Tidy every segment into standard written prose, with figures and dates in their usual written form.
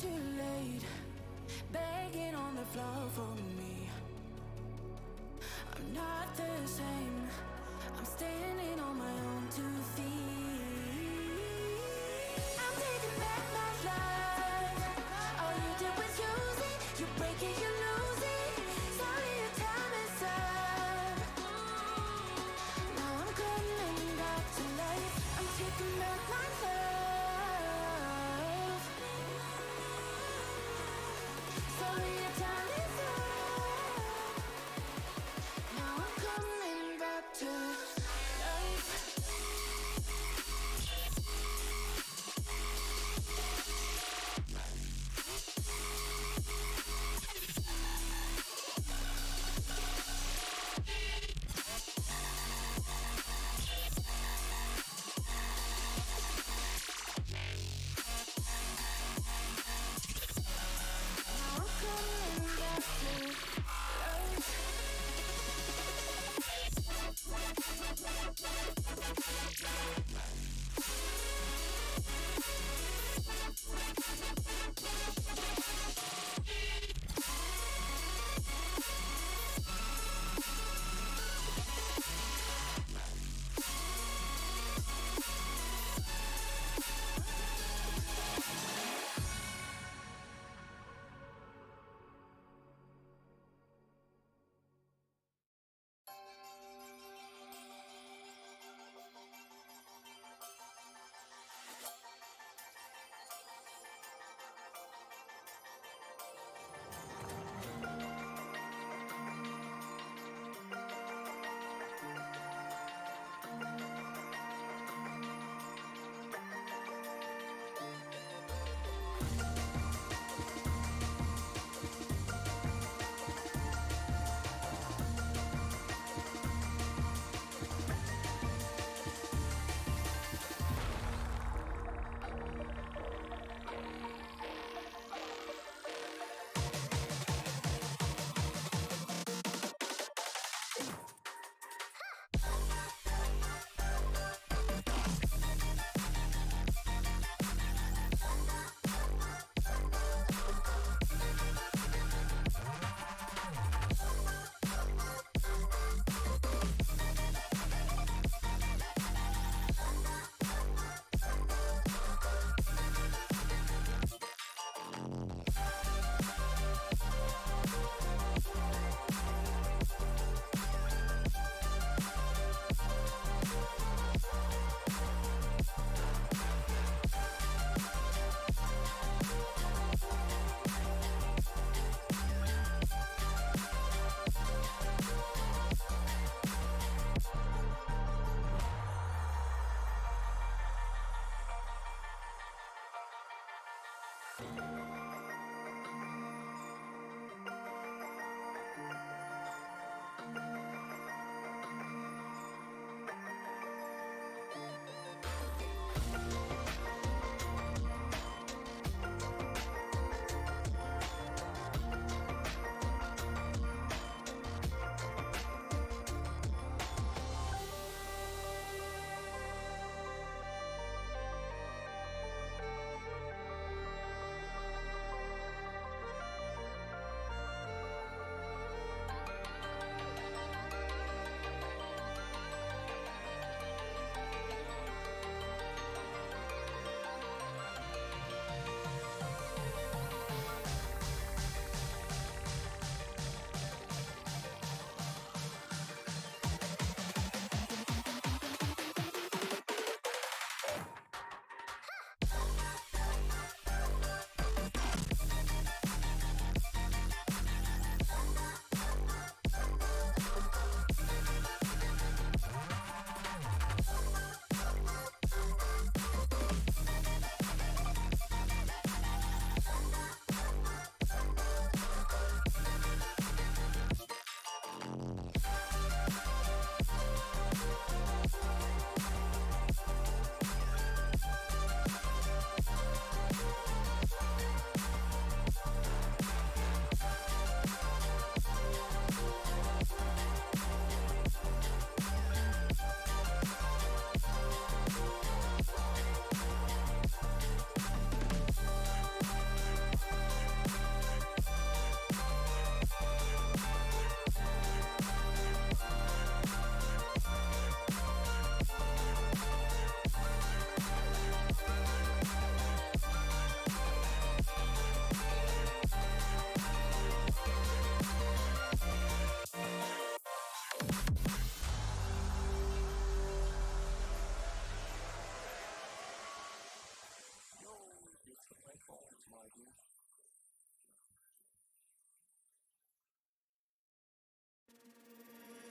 too late, begging on the floor for me. I'm not the same, I'm standing on my own 2 feet. I'm taking back my life. All you did was use it, you break it, you lose it. Sorry, your time is up. Now I'm coming back to life. I'm taking back my love. Sorry, your time is up. Now I'm coming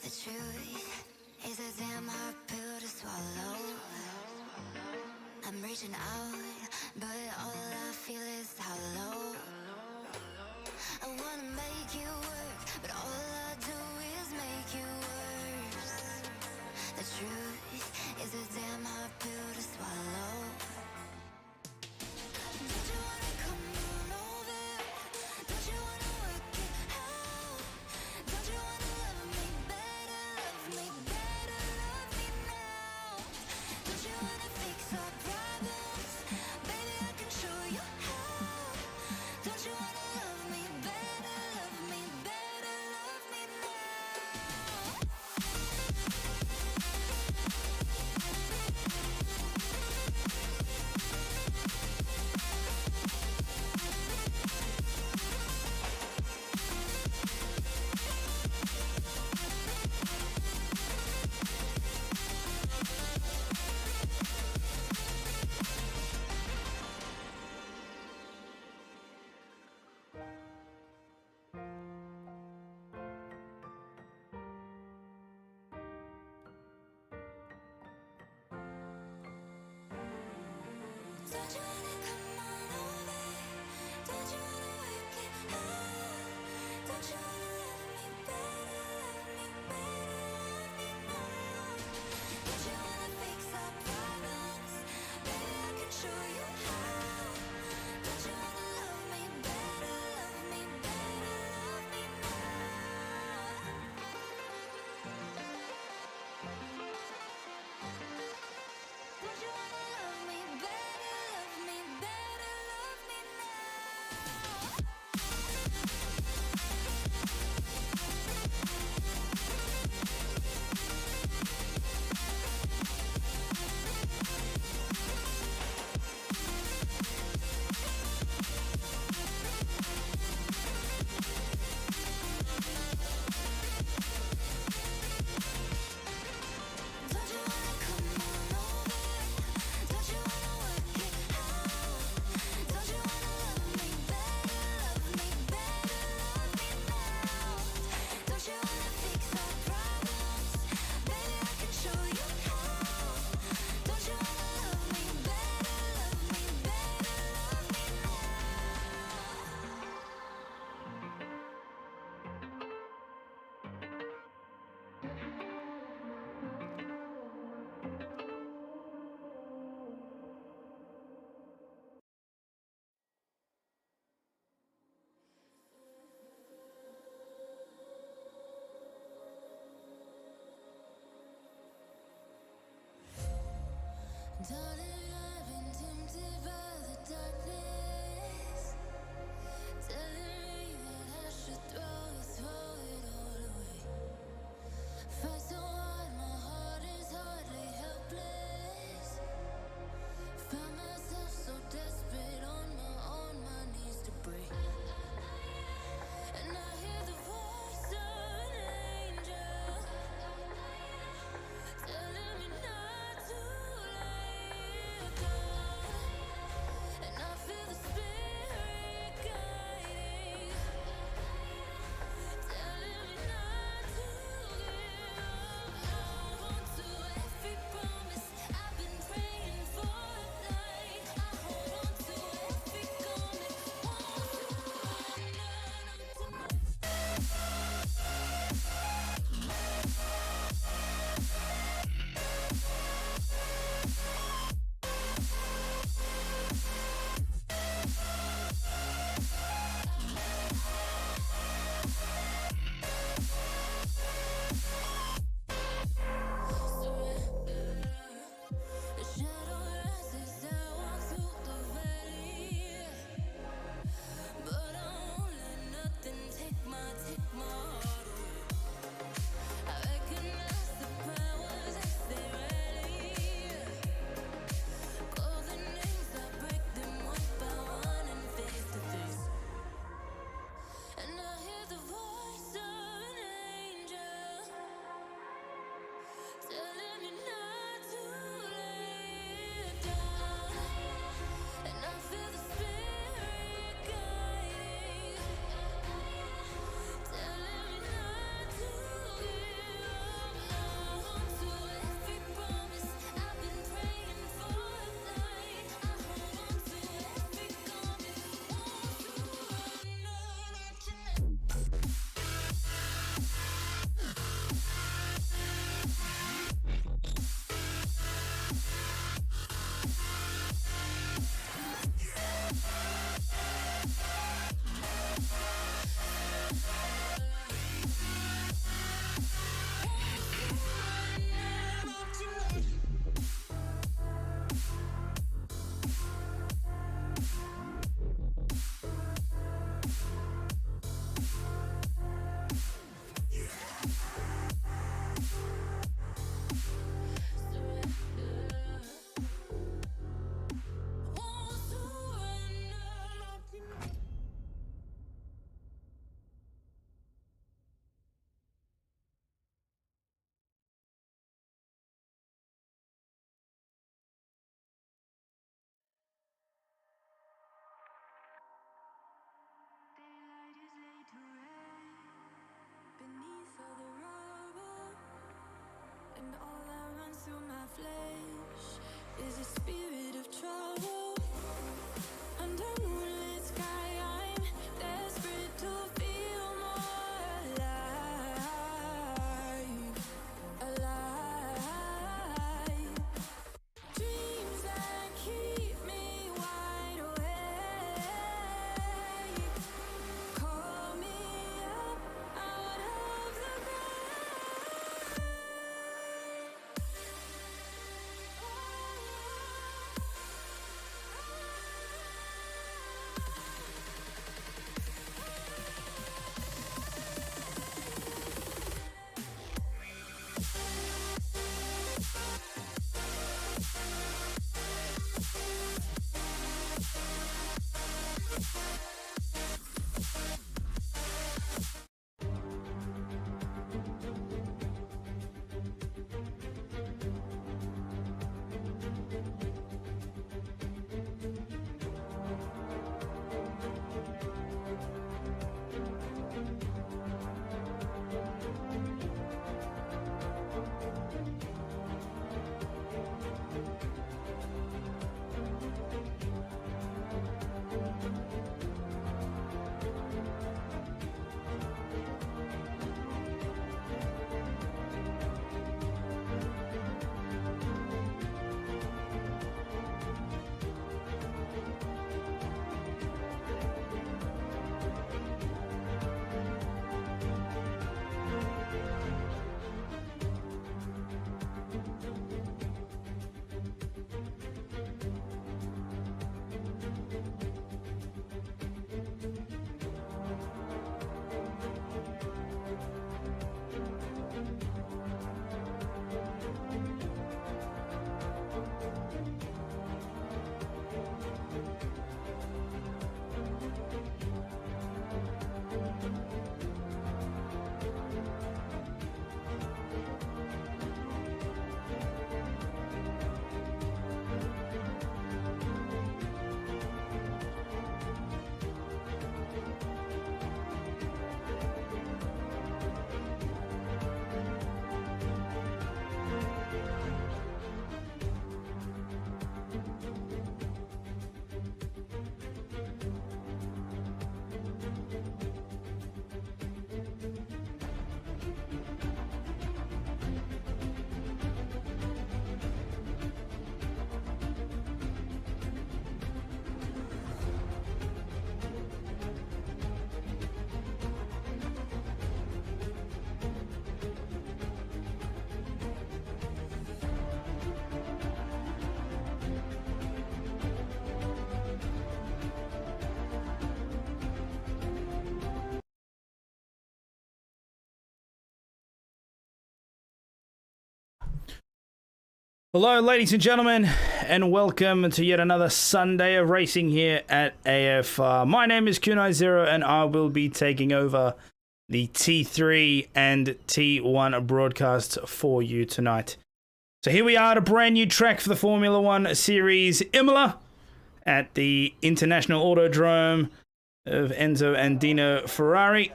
The truth is a damn hard pill to swallow. I'm reaching out, but all I feel is hollow. I wanna make you work, but all I do is make you worse. The truth is a damn hard pill to swallow. Don't you wanna come on over? Don't you wanna work it out? Don't you wanna love me better, love me better, love me now? Don't you wanna fix our problems? Baby, I can show you how. Don't you wanna love me better, love me better, love me now? Hello, ladies and gentlemen, and welcome to yet another Sunday of racing here at AFR. My name is Kunai0, and I will be taking over the T3 and T1 broadcasts for you tonight. So here we are at a brand new track for the Formula One Series, Imola, at the International Autodromo of Enzo and Dino Ferrari.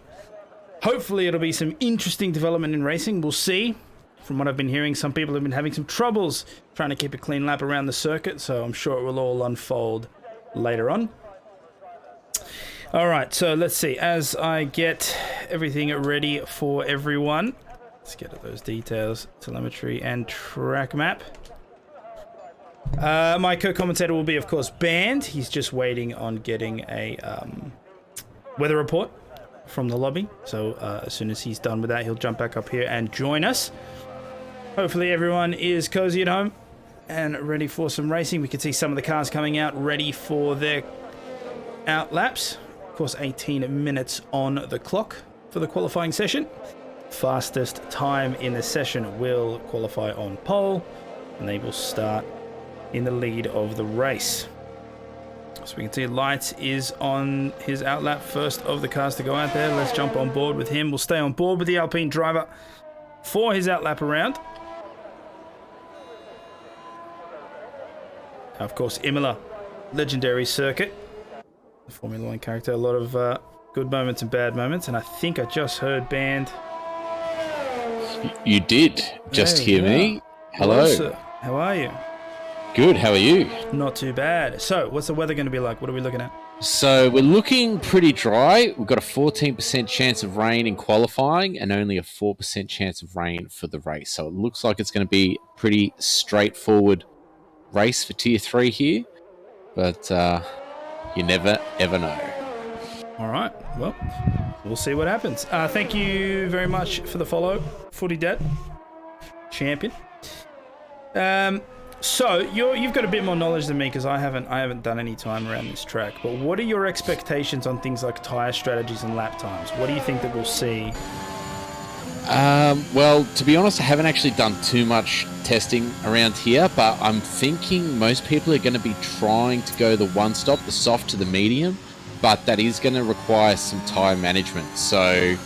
Hopefully it'll be some interesting development in racing. We'll see. From what I've been hearing, some people have been having some troubles trying to keep a clean lap around the circuit, so I'm sure it will all unfold later on. All right, so let's see. As I get everything ready for everyone, let's get at those details, telemetry and track map. My co-commentator will be, of course, Band. He's just waiting on getting a weather report from the lobby. So as soon as he's done with that, he'll jump back up here and join us. Hopefully everyone is cozy at home and ready for some racing. We can see some of the cars coming out ready for their out laps. Of course, 18 minutes on the clock for the qualifying session. Fastest time in the session will qualify on pole, and they will start in the lead of the race. So we can see Lights is on his out lap, first of the cars to go out there. Let's jump on board with him. We'll stay on board with the Alpine driver for his out lap around. Of course, Imola, legendary circuit. The Formula One character, a lot of good moments and bad moments, and I think I just heard Band. You did just hear me. Hello. Sir. How are you? Good, how are you? Not too bad. So, what's the weather going to be like? What are we looking at? So, we're looking pretty dry. We've got a 14% chance of rain in qualifying and only a 4% chance of rain for the race. So, it looks like it's going to be a pretty straightforward race for Tier 3 here. But you never, ever know. All right. Well, we'll see what happens. Thank you very much for the follow, Footy Dad. Champion. So you've got a bit more knowledge than me because I haven't done any time around this track. But what are your expectations on things like tyre strategies and lap times? What do you think that we'll see? Well, to be honest, I haven't actually done too much testing around here, but I'm thinking most people are going to be trying to go the one stop, the soft to the medium, but that is going to require some tyre management. So,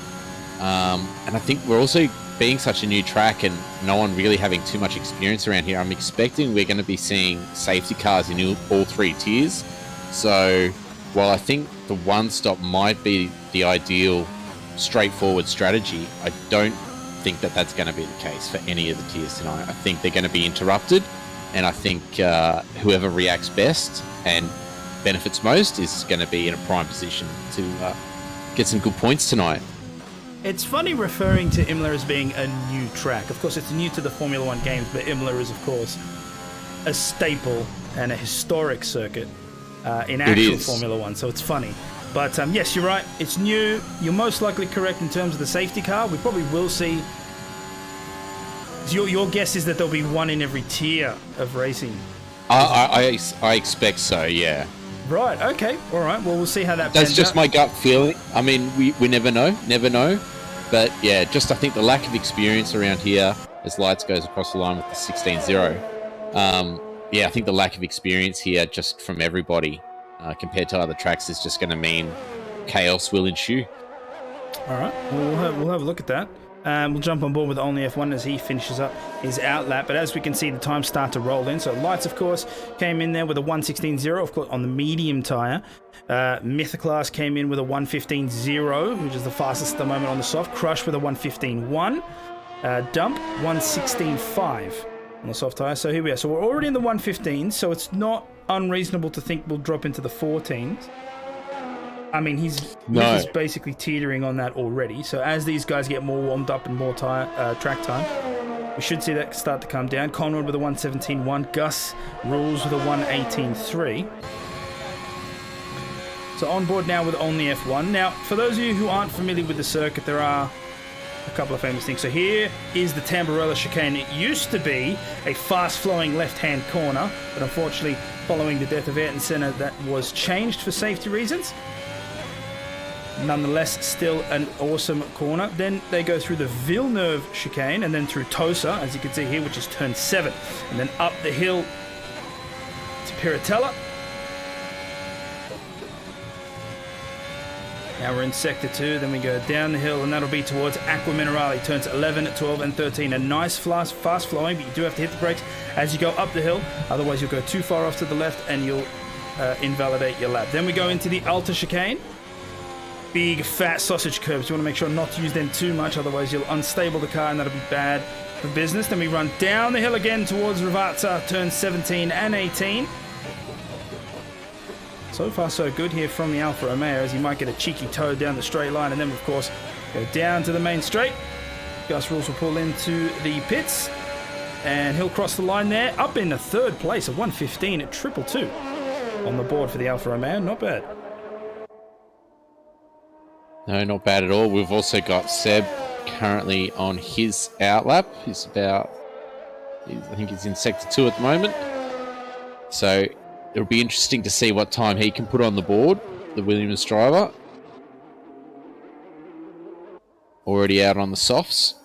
and I think we're also being such a new track and no one really having too much experience around here, I'm expecting we're going to be seeing safety cars in all three tiers. So while I think the one stop might be the ideal straightforward strategy, I don't think that that's going to be the case for any of the tiers tonight. I think they're going to be interrupted, and I think whoever reacts best and benefits most is going to be in a prime position to get some good points tonight. It's funny referring to Imola as being a new track. Of course, it's new to the Formula One games, but Imola is, of course, a staple and a historic circuit in actual Formula One, so it's funny. But yes, you're right. It's new. You're most likely correct in terms of the safety car. We probably will see. Your guess is that there'll be one in every tier of racing. I expect so, yeah. Right, okay. All right. Well, we'll see how that That's just out. My gut feeling. I mean, we never know. But yeah, just I think the lack of experience around here as Lights goes across the line with the 16-0. Yeah, I think the lack of experience here just from everybody compared to other tracks is just going to mean chaos will ensue. All right. Well, we'll have a look at that. We'll jump on board with Only F1 as he finishes up his out lap. But as we can see, the times start to roll in. So Lights, of course, came in there with a 1:16.0, of course, on the medium tyre. Mythoclass came in with a 1:15.0, which is the fastest at the moment on the soft. Crush with a 1:15.1. Dump, 1:16.5 on the soft tyre. So here we are. So we're already in the 1:15, so it's not unreasonable to think we'll drop into the 14s. I mean, he's basically teetering on that already. So as these guys get more warmed up and more track time, we should see that start to come down. Conrad with a 1:17.1. Gus Rules with a 1:18.3. So on board now with Only F1. Now, for those of you who aren't familiar with the circuit, there are a couple of famous things. So here is the Tamburello chicane. It used to be a fast-flowing left-hand corner, but unfortunately, following the death of Ayrton Senna, that was changed for safety reasons. Nonetheless, still an awesome corner. Then they go through the Villeneuve chicane and then through Tosa, as you can see here, which is turn 7. And then up the hill to Piratella. Now we're in Sector 2, then we go down the hill, and that'll be towards Aqua Minerale. Turns 11, 12, and 13. A nice, fast flowing, but you do have to hit the brakes as you go up the hill. Otherwise, you'll go too far off to the left, and you'll invalidate your lap. Then we go into the Alta chicane. Big, fat sausage curbs. You want to make sure not to use them too much, otherwise you'll unstable the car, and that'll be bad for business. Then we run down the hill again towards Ravazza, turns 17 and 18. So far, so good here from the Alfa Romeo, as he might get a cheeky toe down the straight line, and then, of course, go down to the main straight. Gus Rules will pull into the pits, and he'll cross the line there. Up in the third place, a 1:15 at 222 on the board for the Alfa Romeo. Not bad. No, not bad at all. We've also got Seb currently on his outlap. I think he's in Sector 2 at the moment. So it'll be interesting to see what time he can put on the board, the Williams driver. Already out on the softs.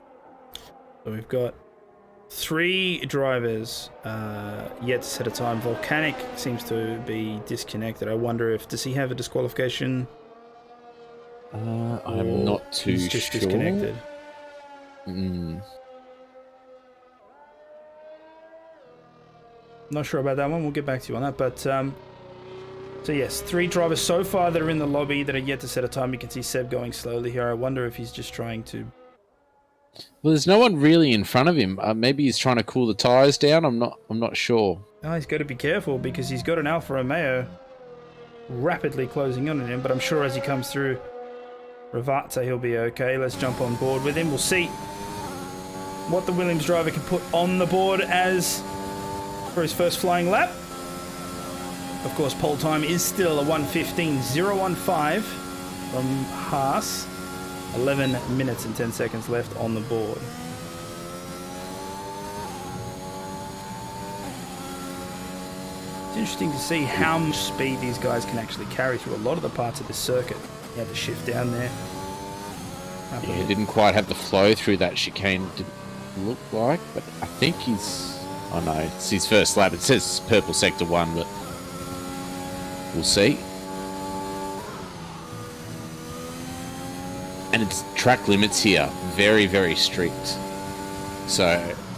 So we've got 3 drivers yet to set a time. Volcanic seems to be disconnected. I wonder does he have a disqualification? I'm not too he's just sure. Disconnected. Not sure about that one. We'll get back to you on that. But so yes, 3 drivers so far that are in the lobby that are yet to set a time. You can see Seb going slowly here. I wonder if he's just trying to. Well, there's no one really in front of him. Maybe he's trying to cool the tires down. I'm not sure. Oh, he's got to be careful because he's got an Alfa Romeo rapidly closing in on him. But I'm sure as he comes through Ravazza, he'll be okay. Let's jump on board with him. We'll see what the Williams driver can put on the board as for his first flying lap. Of course, pole time is still a 1:15.015 from Haas. 11 minutes and 10 seconds left on the board. It's interesting to see how much speed these guys can actually carry through a lot of the parts of the circuit. He had to shift down there. Yeah, didn't quite have the flow through that chicane, didn't look like, but I think he's... Oh no, it's his first lap. It says purple sector 1, but we'll see. And it's track limits here, very, very strict. So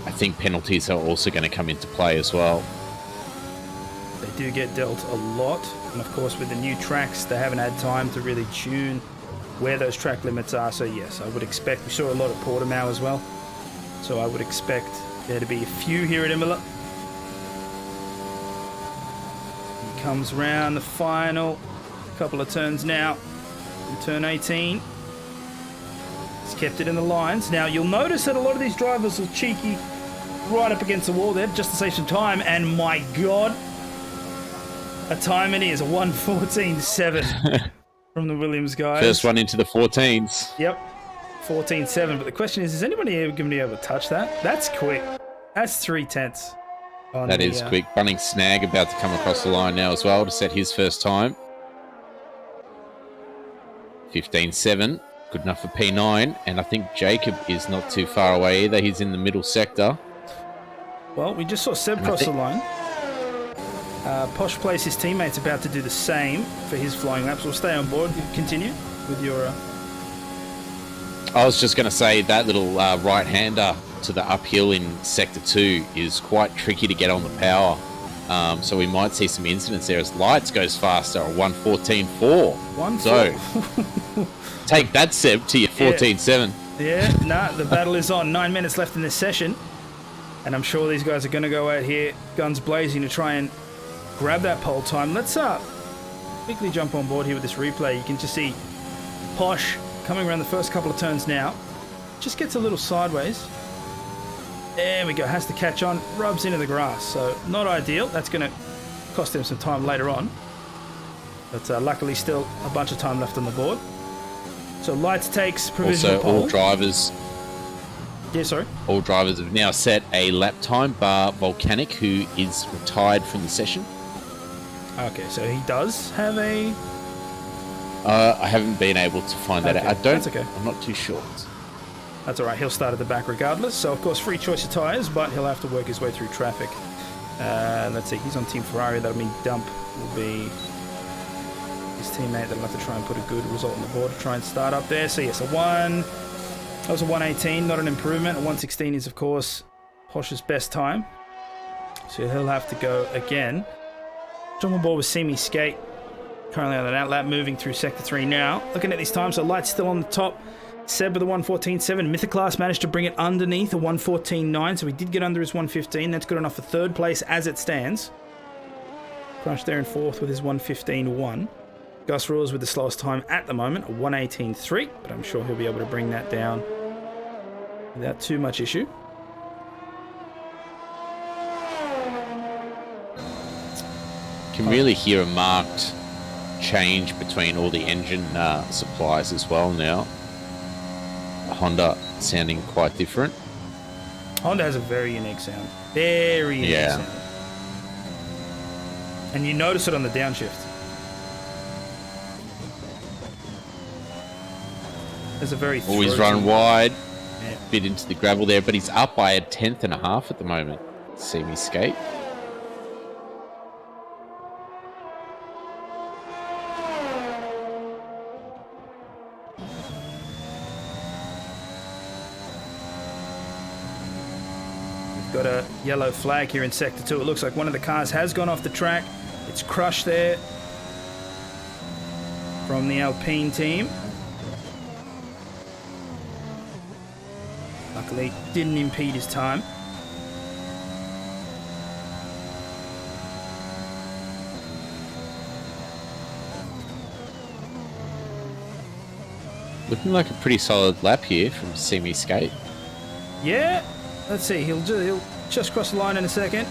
I think penalties are also going to come into play as well. They do get dealt a lot, and of course with the new tracks, they haven't had time to really tune where those track limits are. So yes, I would expect, we saw a lot at Portimao as well, so I would expect there to be a few here at Imola. He comes round the final couple of turns now, in turn 18. He's kept it in the lines. Now you'll notice that a lot of these drivers are cheeky right up against the wall there just to save some time, and my god, a time it is, a 1:14.7 from the Williams guys. First one into the 14s. Yep, 14.7. But the question is anybody ever going to be able to touch that? That's quick. That's 3/10. That is quick. Bunning Snag about to come across the line now as well to set his first time. 15.7. Good enough for P9. And I think Jacob is not too far away either. He's in the middle sector. Well, we just saw Seb cross the line. Posh Place, his teammate's about to do the same for his flying laps. We'll stay on board. Continue with your... I was just going to say that little right-hander to the uphill in Sector 2 is quite tricky to get on the power. So we might see some incidents there as Lights goes faster, a 1:14.4. So take that, Seb, to your 14.7. Yeah, nah, the battle is on. 9 minutes left in this session. And I'm sure these guys are going to go out here, guns blazing, to try and grab that pole time. Let's quickly jump on board here with this replay. You can just see Posh coming around the first couple of turns now. Just gets a little sideways. There we go. Has to catch on. Rubs into the grass. So not ideal. That's going to cost him some time later on. But luckily still a bunch of time left on the board. So Lights takes provisional also, pole. all drivers... Yeah, sorry. All drivers have now set a lap time, bar Volcanic, who is retired from the session. Okay, so he does have a I haven't been able to find that out. I don't. That's okay. I'm not too sure. That's all right. He'll start at the back regardless. So, of course, free choice of tyres, but he'll have to work his way through traffic. Let's see. He's on Team Ferrari. That'll mean Dump will be his teammate. That'll have to try and put a good result on the board to try and start up there. So, yes, that was a 118, not an improvement. A 116 is, of course, Posh's best time. So he'll have to go again. Jump on board with Simi Skate. Currently on an outlap, moving through Sector 3 now. Looking at these times, so Light's still on the top. Seb with a 114.7. Mythoclass managed to bring it underneath a 114.9, so he did get under his 115. That's good enough for third place as it stands. Crush there in fourth with his 115.1. Gus Rules with the slowest time at the moment, a 118.3, but I'm sure he'll be able to bring that down without too much issue. Can really hear a marked change between all the engine supplies as well now. Honda sounding quite different. Honda has a very unique sound. Very unique sound. And you notice it on the downshift. There's a very always run wide, bit into the gravel there, but he's up by a 1/10.5 at the moment. See me skate. Got a yellow flag here in Sector 2. It looks like one of the cars has gone off the track. It's crushed there from the Alpine team. Luckily, didn't impede his time. Looking like a pretty solid lap here from Simi Skate. Yeah. Let's see, he'll just cross the line in a second.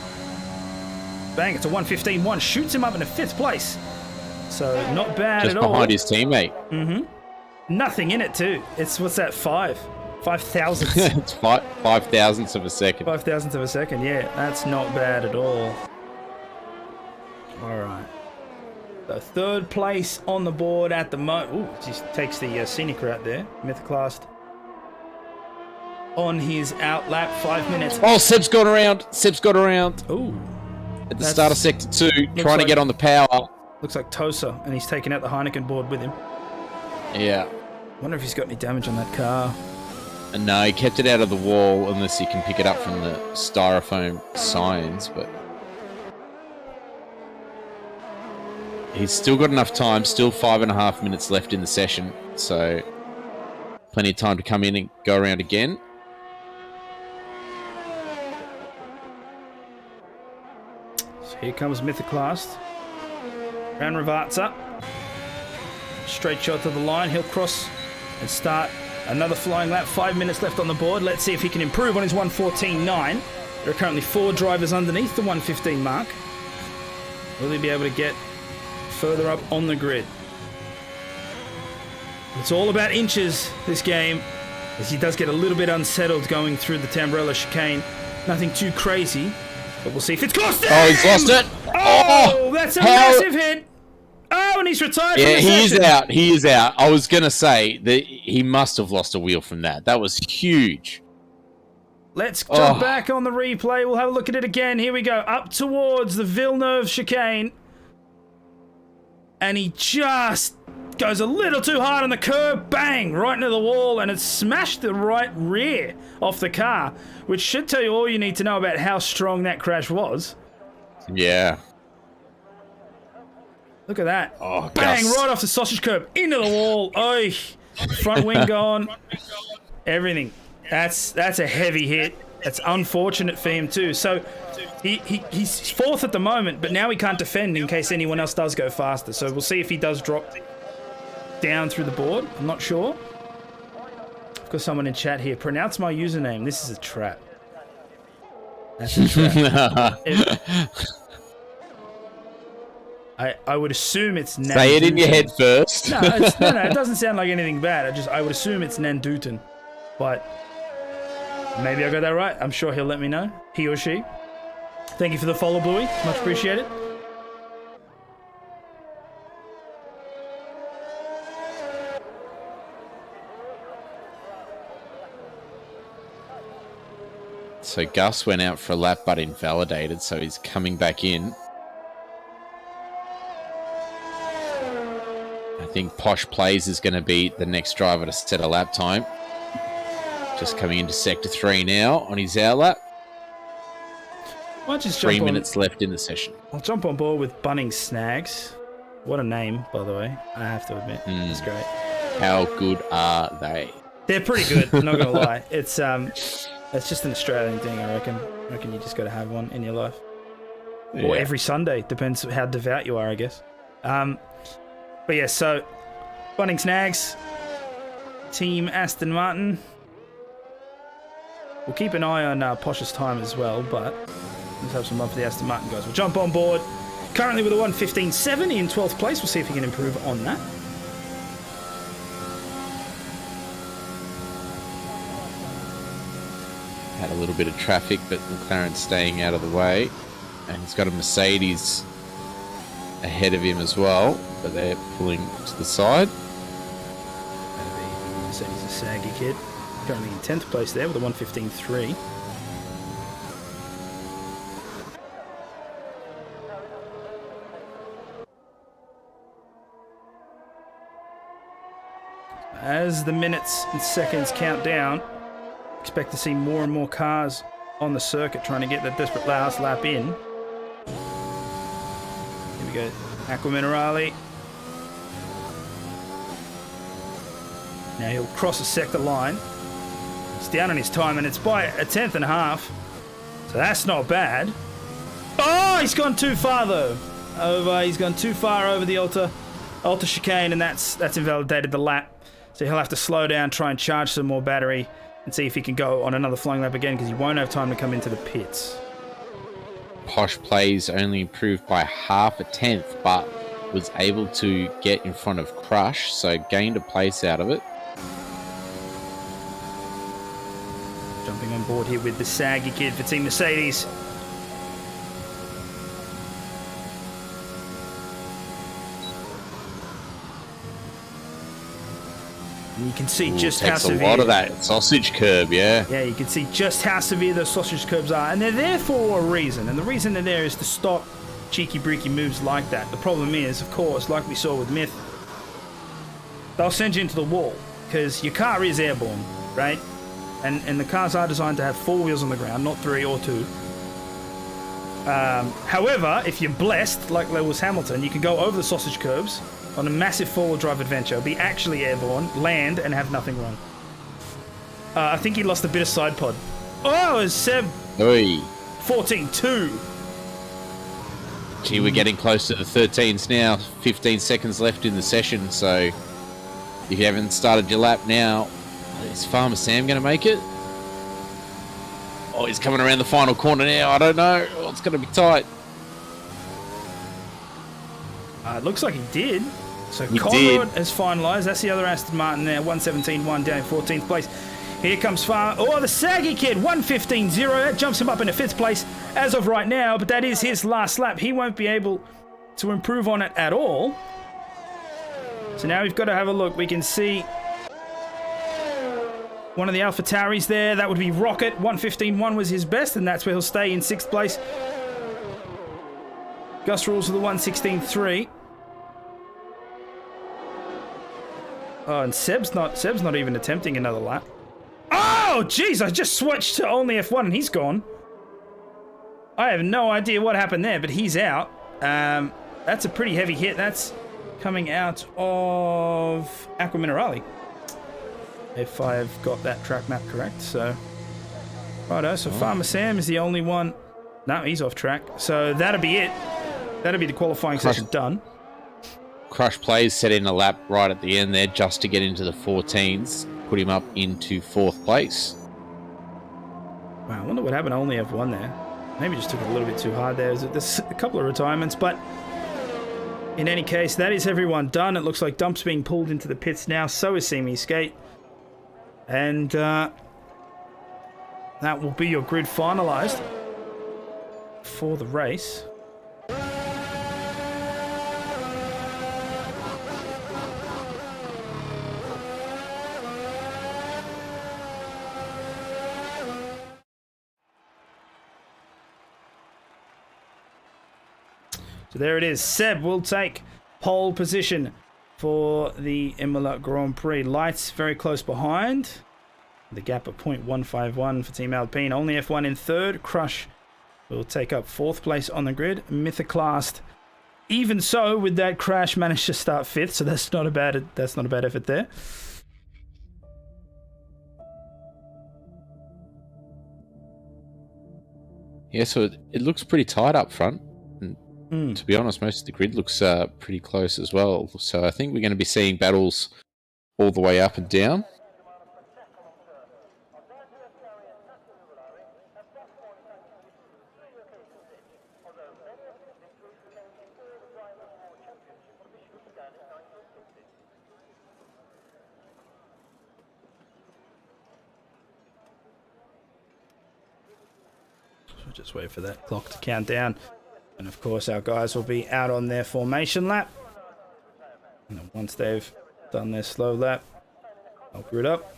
Bang, it's a 115.1. Shoots him up into 5th place. So not bad just at all. Just behind his teammate. Mm-hmm. Nothing in it too. It's, what's that, 5 thousandths? It's 5 thousandths of a second. 5 thousandths of a second, yeah. That's not bad at all. All right. So 3rd place on the board at the moment. Ooh, just takes the scenic route there. Mythoclast on his outlap, 5 minutes. Oh, Seb's got around. Ooh. At the start of Sector 2, trying to get on the power. Looks like Tosa, and he's taken out the Heineken board with him. Yeah. Wonder if he's got any damage on that car. And no, he kept it out of the wall unless you can pick it up from the styrofoam signs, but he's still got enough time, still 5.5 minutes left in the session, so plenty of time to come in and go around again. So here comes Mythoclast. Round Ravazza. Straight shot to the line. He'll cross and start another flying lap. 5 minutes left on the board. Let's see if he can improve on his 114.9. There are currently 4 drivers underneath the 115 mark. Will he be able to get further up on the grid? It's all about inches, this game, as he does get a little bit unsettled going through the Tamburello chicane. Nothing too crazy, but we'll see if it's cost him! Oh, he's lost it! Oh, that's a massive hit! Oh, and he's retired from the session. He is out. I was going to say that he must have lost a wheel from that. That was huge. Let's jump back on the replay. We'll have a look at it again. Here we go. Up towards the Villeneuve chicane. And he just goes a little too hard on the curb. Bang! Right into the wall. And it smashed the right rear off the car. Which should tell you all you need to know about how strong that crash was. Yeah. Look at that. Oh, bang! Gus. Right off the sausage curb. Into the wall. Oy. Front wing gone. Everything. That's a heavy hit. That's unfortunate for him too. So he's 4th at the moment, but now he can't defend in case anyone else does go faster. So we'll see if he does drop down through the board. I'm not sure. I've got someone in chat here. Pronounce my username. This is a trap. That's a trap. I would assume it's Nandutan. Say it in your head first. No, it doesn't sound like anything bad. I would assume it's Nandutan, but maybe I got that right. I'm sure he'll let me know. He or she. Thank you for the follow, Bluey. Much appreciated. So Gus went out for a lap but invalidated, so he's coming back in. I think Posh Plays is going to be the next driver to set a lap time. Just coming into Sector 3 now on his out lap. Might just 3 minutes left in the session. I'll jump on board with Bunnings Snags. What a name, by the way. I have to admit. It's great. How good are they? They're pretty good, I'm not going to lie. It's just an Australian thing, I reckon. I reckon you just got to have one in your life. Yeah. Or every Sunday. Depends how devout you are, I guess. But yeah, so Bunnings Snags, Team Aston Martin. We'll keep an eye on Posh's time as well, but let's have some love for the Aston Martin guys. We'll jump on board. Currently with a 1:15.7 in 12th place. We'll see if he can improve on that. Had a little bit of traffic, but McLaren's staying out of the way. And he's got a Mercedes ahead of him as well, but they're pulling to the side. Mercedes, a saggy kid. Currently in 10th place there with a 1:15.3. As the minutes and seconds count down, expect to see more and more cars on the circuit trying to get that desperate last lap in. Here we go, Aqua Minerale. Now he'll cross the sector line. It's down on his time, and it's by a 10th and a half. So that's not bad. Oh, he's gone too far though. He's gone too far over the Alta chicane, and that's invalidated the lap. So he'll have to slow down, try and charge some more battery, and see if he can go on another flying lap again, because he won't have time to come into the pits. Posh Plays only improved by half a tenth, but was able to get in front of Crush, so gained a place out of it. Jumping on board here with the saggy kid for Team Mercedes. And you can see just how severe. Takes a lot of that sausage curb, yeah. Yeah, you can see just how severe those sausage curbs are. And they're there for a reason. And the reason they're there is to stop cheeky breaky moves like that. The problem is, of course, like we saw with Myth, they'll send you into the wall because your car is airborne, right? And the cars are designed to have 4 wheels on the ground, not 3 or 2. However, if you're blessed, like Lewis Hamilton, you can go over the sausage curbs on a massive four-wheel drive adventure, be actually airborne, land, and have nothing wrong. I think he lost a bit of side pod. Oh, it's Seb. 14-2. Gee, we're getting close to the 13s now. 15 seconds left in the session, so if you haven't started your lap now, is Farmer Sam going to make it? Oh, he's coming around the final corner now. I don't know. Oh, it's going to be tight. It looks like he did. So He Conrad did. has finalised. That's the other Aston Martin there. 1:17.1 down in 14th place. Here comes Farmer. Oh, the saggy kid. 1:15.0. That jumps him up into 5th place as of right now. But that is his last lap. He won't be able to improve on it at all. So now we've got to have a look. We can see one of the Alpha Tauris there. That would be Rocket. 1:15.1 was his best, and that's where he'll stay in 6th place. Gus Rules with the 1:16.3. Oh, and Seb's not even attempting another lap. Oh, jeez, I just switched to only F1 and he's gone. I have no idea what happened there, but he's out. That's a pretty heavy hit. That's coming out of Aqua Minerale, if I've got that track map correct. So, righto, so Farmer Sam is the only one. No, he's off track. So that'll be it. That'll be the qualifying session done. Crush Plays set in a lap right at the end there just to get into the 14s, put him up into 4th place. Wow, I wonder what happened. I only have one there. Maybe just took it a little bit too hard there. There's a couple of retirements, but in any case, that is everyone done. It looks like Dump's being pulled into the pits now. So is Simi Skate. And that will be your grid finalised for the race. So there it is. Seb will take pole position for the Imola Grand Prix. Lights very close behind. The gap of 0.151 for Team Alpine. Only F1 in third. Crush will take up fourth place on the grid. Mythoclast, even so, with that crash, managed to start fifth. So that's not a bad effort there. Yeah, so it looks pretty tight up front. And to be honest, most of the grid looks pretty close as well. So I think we're going to be seeing battles all the way up and down. We'll just wait for that clock to count down. And of course, our guys will be out on their formation lap. And then once they've done their slow lap, I'll grid up.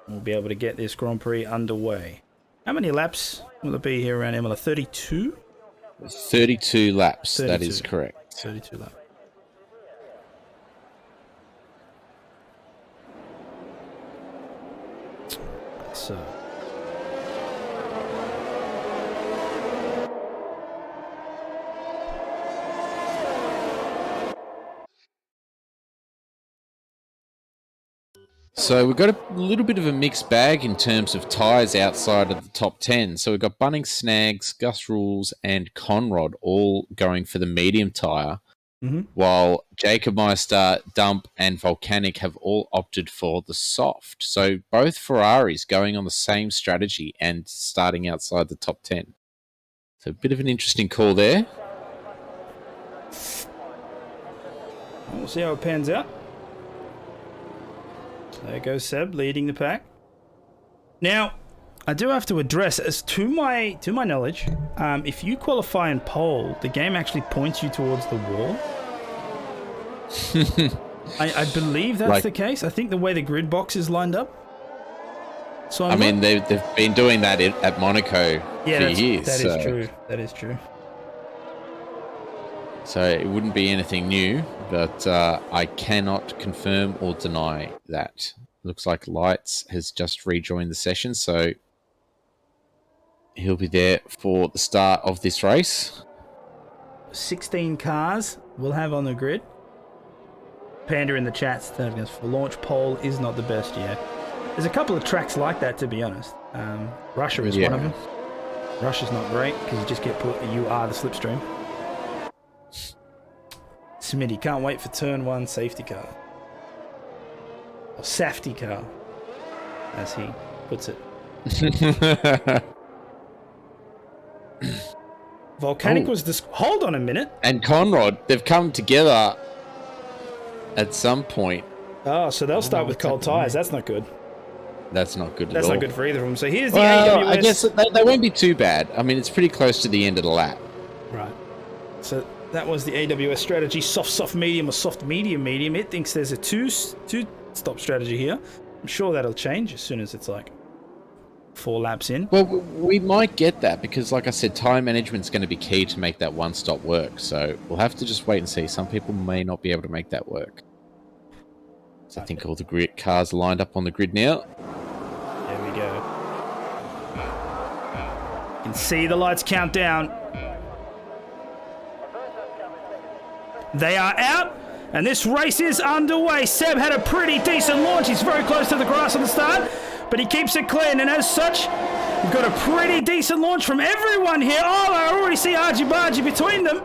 We'll be able to get this Grand Prix underway. How many laps will it be here around Imola? 32? 32 laps, 32. that is correct. 32 laps. So... So we've got a little bit of a mixed bag in terms of tyres outside of the top 10. So we've got Bunnings, Snags, Gus Rules and Conrod all going for the medium tyre, while Jacob Meister, Dump and Volcanic have all opted for the soft. So both Ferraris going on the same strategy and starting outside the top 10. So a bit of an interesting call there. We'll see how it pans out. There goes Seb leading the pack. Now, I do have to address, as to my knowledge, if you qualify in pole, the game actually points you towards the wall. I believe that's the case. I think the way the grid box is lined up. So I mean, they've been doing that at Monaco for years. That is true. That is true. So it wouldn't be anything new, but I cannot confirm or deny that. Looks like Lights has just rejoined the session, so he'll be there for the start of this race. 16 cars we'll have on the grid. Panda in the chat says for launch pole is not the best yet. There's a couple of tracks like that, to be honest. Russia is one of them. Russia's not great because you just get put, you are the slipstream. Smitty can't wait for turn one safety car. Or safety car, as he puts it. Volcanic was this. Hold on a minute. And Conrod, they've come together at some point. Oh, so they'll start with cold tyres. That's not good. That's not good at all. That's not good for either of them. So here's the AWS. I guess they won't be too bad. I mean, it's pretty close to the end of the lap. Right. So that was the AWS strategy. Soft, medium, or soft, medium. It thinks there's a two-stop strategy here. I'm sure that'll change as soon as it's like 4 laps in. Well, we might get that because, like I said, time management's going to be key to make that one-stop work. So we'll have to just wait and see. Some people may not be able to make that work. So I think all the cars are lined up on the grid now. There we go. You can see the lights count down. They are out, and this race is underway. Seb had a pretty decent launch. He's very close to the grass on the start, but he keeps it clean, and as such, we've got a pretty decent launch from everyone here. Oh, I already see argy-bargy between them.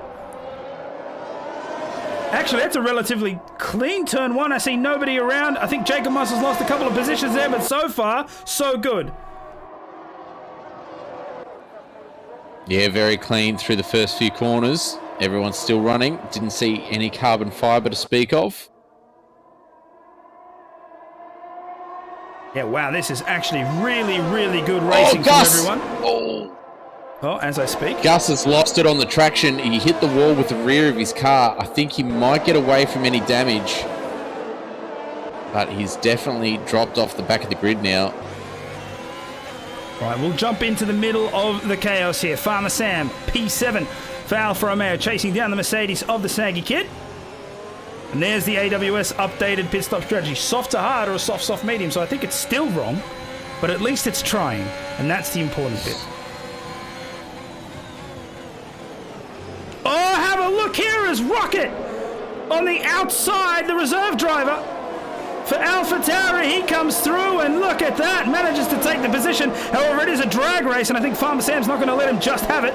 Actually, that's a relatively clean turn one. I see nobody around. I think Jacob Mussel's lost a couple of positions there, but so far, so good. Yeah, very clean through the first few corners. Everyone's still running. Didn't see any carbon fibre to speak of. Yeah, wow, this is actually really, really good racing from everyone. Oh, as I speak. Gus has lost it on the traction. He hit the wall with the rear of his car. I think he might get away from any damage. But he's definitely dropped off the back of the grid now. Right, we'll jump into the middle of the chaos here. Farmer Sam, P7, for Alfa Romeo, chasing down the Mercedes of the Saggy Kid. And there's the AWS updated pit stop strategy. Soft to hard or a soft medium. So I think it's still wrong, but at least it's trying. And that's the important bit. Oh, have a look here as Rocket on the outside, the reserve driver for AlphaTauri. He comes through and look at that, manages to take the position. However, it is a drag race and I think Farmer Sam's not going to let him just have it.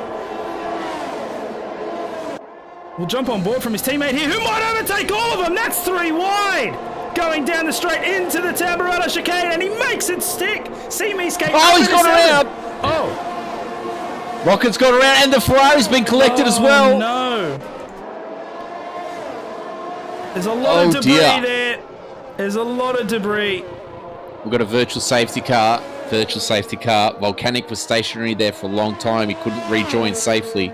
Will jump on board from his teammate here, who might overtake all of them. That's 3 wide. Going down the straight into the Tamburello chicane, and he makes it stick. See me skate. Oh, he's gone around. Oh. Rocket's gone around, and the Ferrari's been collected as well. No. There's a lot of debris there. There's a lot of debris. We've got a virtual safety car. Volcanic was stationary there for a long time. He couldn't rejoin safely.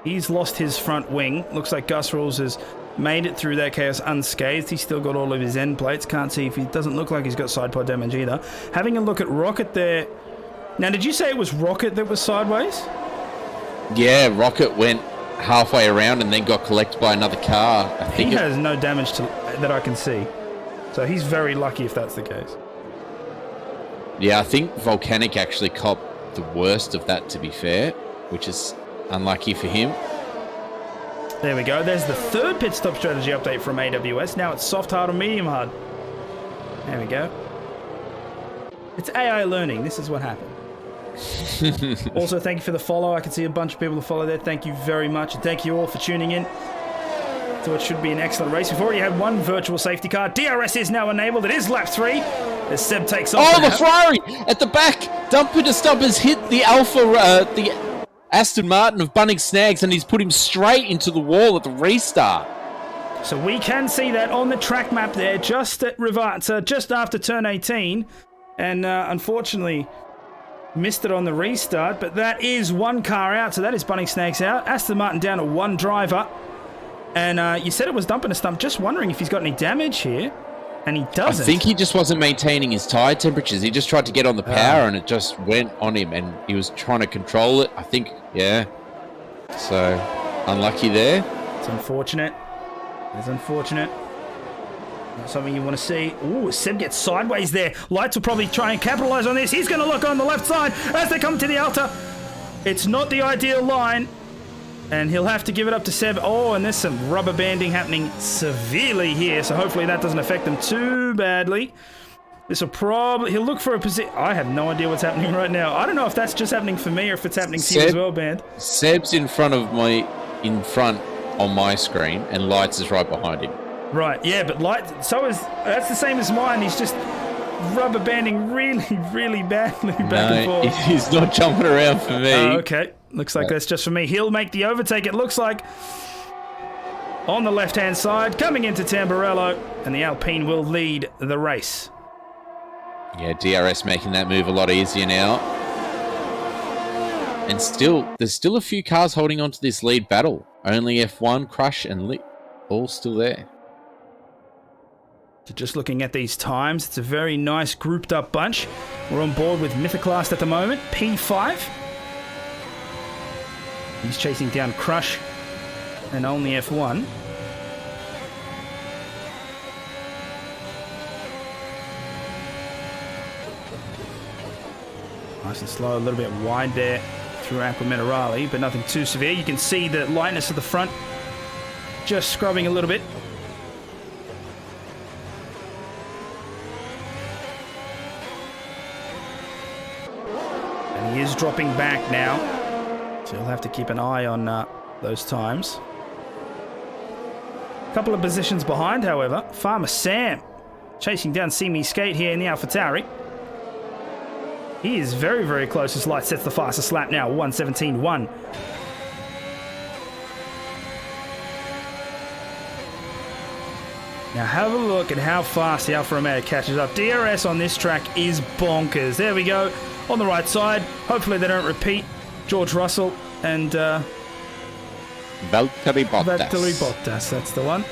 He's lost his front wing. Looks like Gus Rules has made it through that chaos unscathed. He's still got all of his end plates. Can't see if he doesn't look like he's got side pod damage either. Having a look at Rocket there. Now, did you say it was Rocket that was sideways? Yeah, Rocket went halfway around and then got collected by another car. I think he has no damage that I can see. So he's very lucky if that's the case. Yeah, I think Volcanic actually copped the worst of that, to be fair, which is unlucky for him. There we go. There's the third pit stop strategy update from AWS. Now it's soft hard or medium hard. There we go. It's AI learning. This is what happened. Also, thank you for the follow. I can see a bunch of people to follow there. Thank you very much. And thank you all for tuning in. So it should be an excellent race. We've already had one virtual safety car. DRS is now enabled. It is lap 3 as Seb takes off. Oh, the Ferrari at the back. Dumper to Stumpers hit the the Aston Martin of Bunning Snags, and he's put him straight into the wall at the restart. So we can see that on the track map there, just at just after turn 18, and unfortunately missed it on the restart. But that is one car out, so that is Bunning Snags out. Aston Martin down to one driver, and you said it was dumping a stump. Just wondering if he's got any damage here. And he doesn't. I think he just wasn't maintaining his tyre temperatures. He just tried to get on the power and it just went on him, and he was trying to control it. I think, yeah. So, unlucky there. It's unfortunate. It's unfortunate. Not something you want to see. Ooh, Seb gets sideways there. Lights will probably try and capitalize on this. He's going to look on the left side as they come to the Alta. It's not the ideal line. And he'll have to give it up to Seb. Oh, and there's some rubber banding happening severely here, so hopefully that doesn't affect them too badly. This will probably... He'll look for a position... I have no idea what's happening right now. I don't know if that's just happening for me or if it's happening to you as well, Band. Seb's in front on my screen, and Lights is right behind him. Right, yeah, but Lights... That's the same as mine. He's just rubber banding really, really badly back and forth. He's not jumping around for me. Oh, okay. Looks like that's just for me. He'll make the overtake, it looks like, on the left-hand side, coming into Tamburello, and the Alpine will lead the race. Yeah, DRS making that move a lot easier now. And there's still a few cars holding on to this lead battle. Only F1, Crush, and Lit, all still there. So just looking at these times, it's a very nice grouped-up bunch. We're on board with Mythoclast at the moment, P5. He's chasing down Crush and only F1. Nice and slow, a little bit wide there through Aqua Minerale, but nothing too severe. You can see the lightness of the front just scrubbing a little bit. And he is dropping back now. So you'll have to keep an eye on those times. A couple of positions behind, however. Farmer Sam chasing down See Me Skate here in the AlphaTauri. He is very, very close as Light sets the fastest lap now, 1:17.1. Now have a look at how fast the Alfa Romeo catches up. DRS on this track is bonkers. There we go, on the right side. Hopefully they don't repeat. George Russell and Valtteri Bottas, that's the one.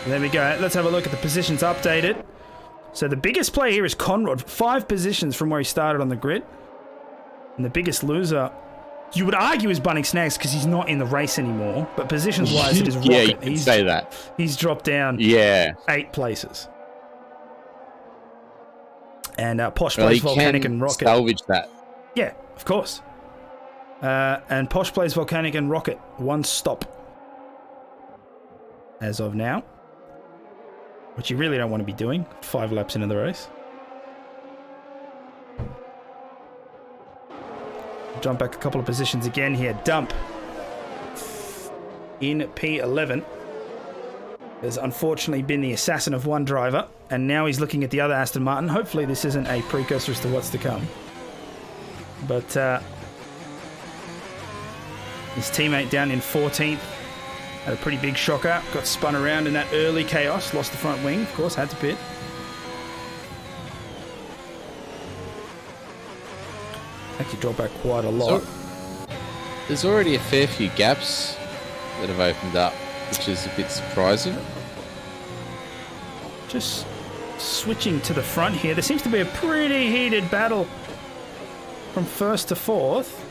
There we go. Let's have a look at the positions updated. So the biggest play here is Conrad, 5 positions from where he started on the grid. And the biggest loser you would argue is Bunning Snags because he's not in the race anymore, but positions-wise, it is Rocket. Yeah, you can say that. He's dropped down 8 places. And Posh plays Volcanic and Rocket. Salvage that. Yeah, of course. And Posh plays Volcanic and Rocket. 1 stop. As of now. Which you really don't want to be doing. 5 laps into the race. Jump back a couple of positions again here. Dump. In P11. Has unfortunately been the assassin of one driver. And now he's looking at the other Aston Martin. Hopefully this isn't a precursor as to what's to come. But his teammate down in 14th. Had a pretty big shocker. Got spun around in that early chaos. Lost the front wing. Of course, had to pit. Actually dropped back quite a lot. There's already a fair few gaps that have opened up, which is a bit surprising. Just switching to the front here. There seems to be a pretty heated battle from 1st to 4th.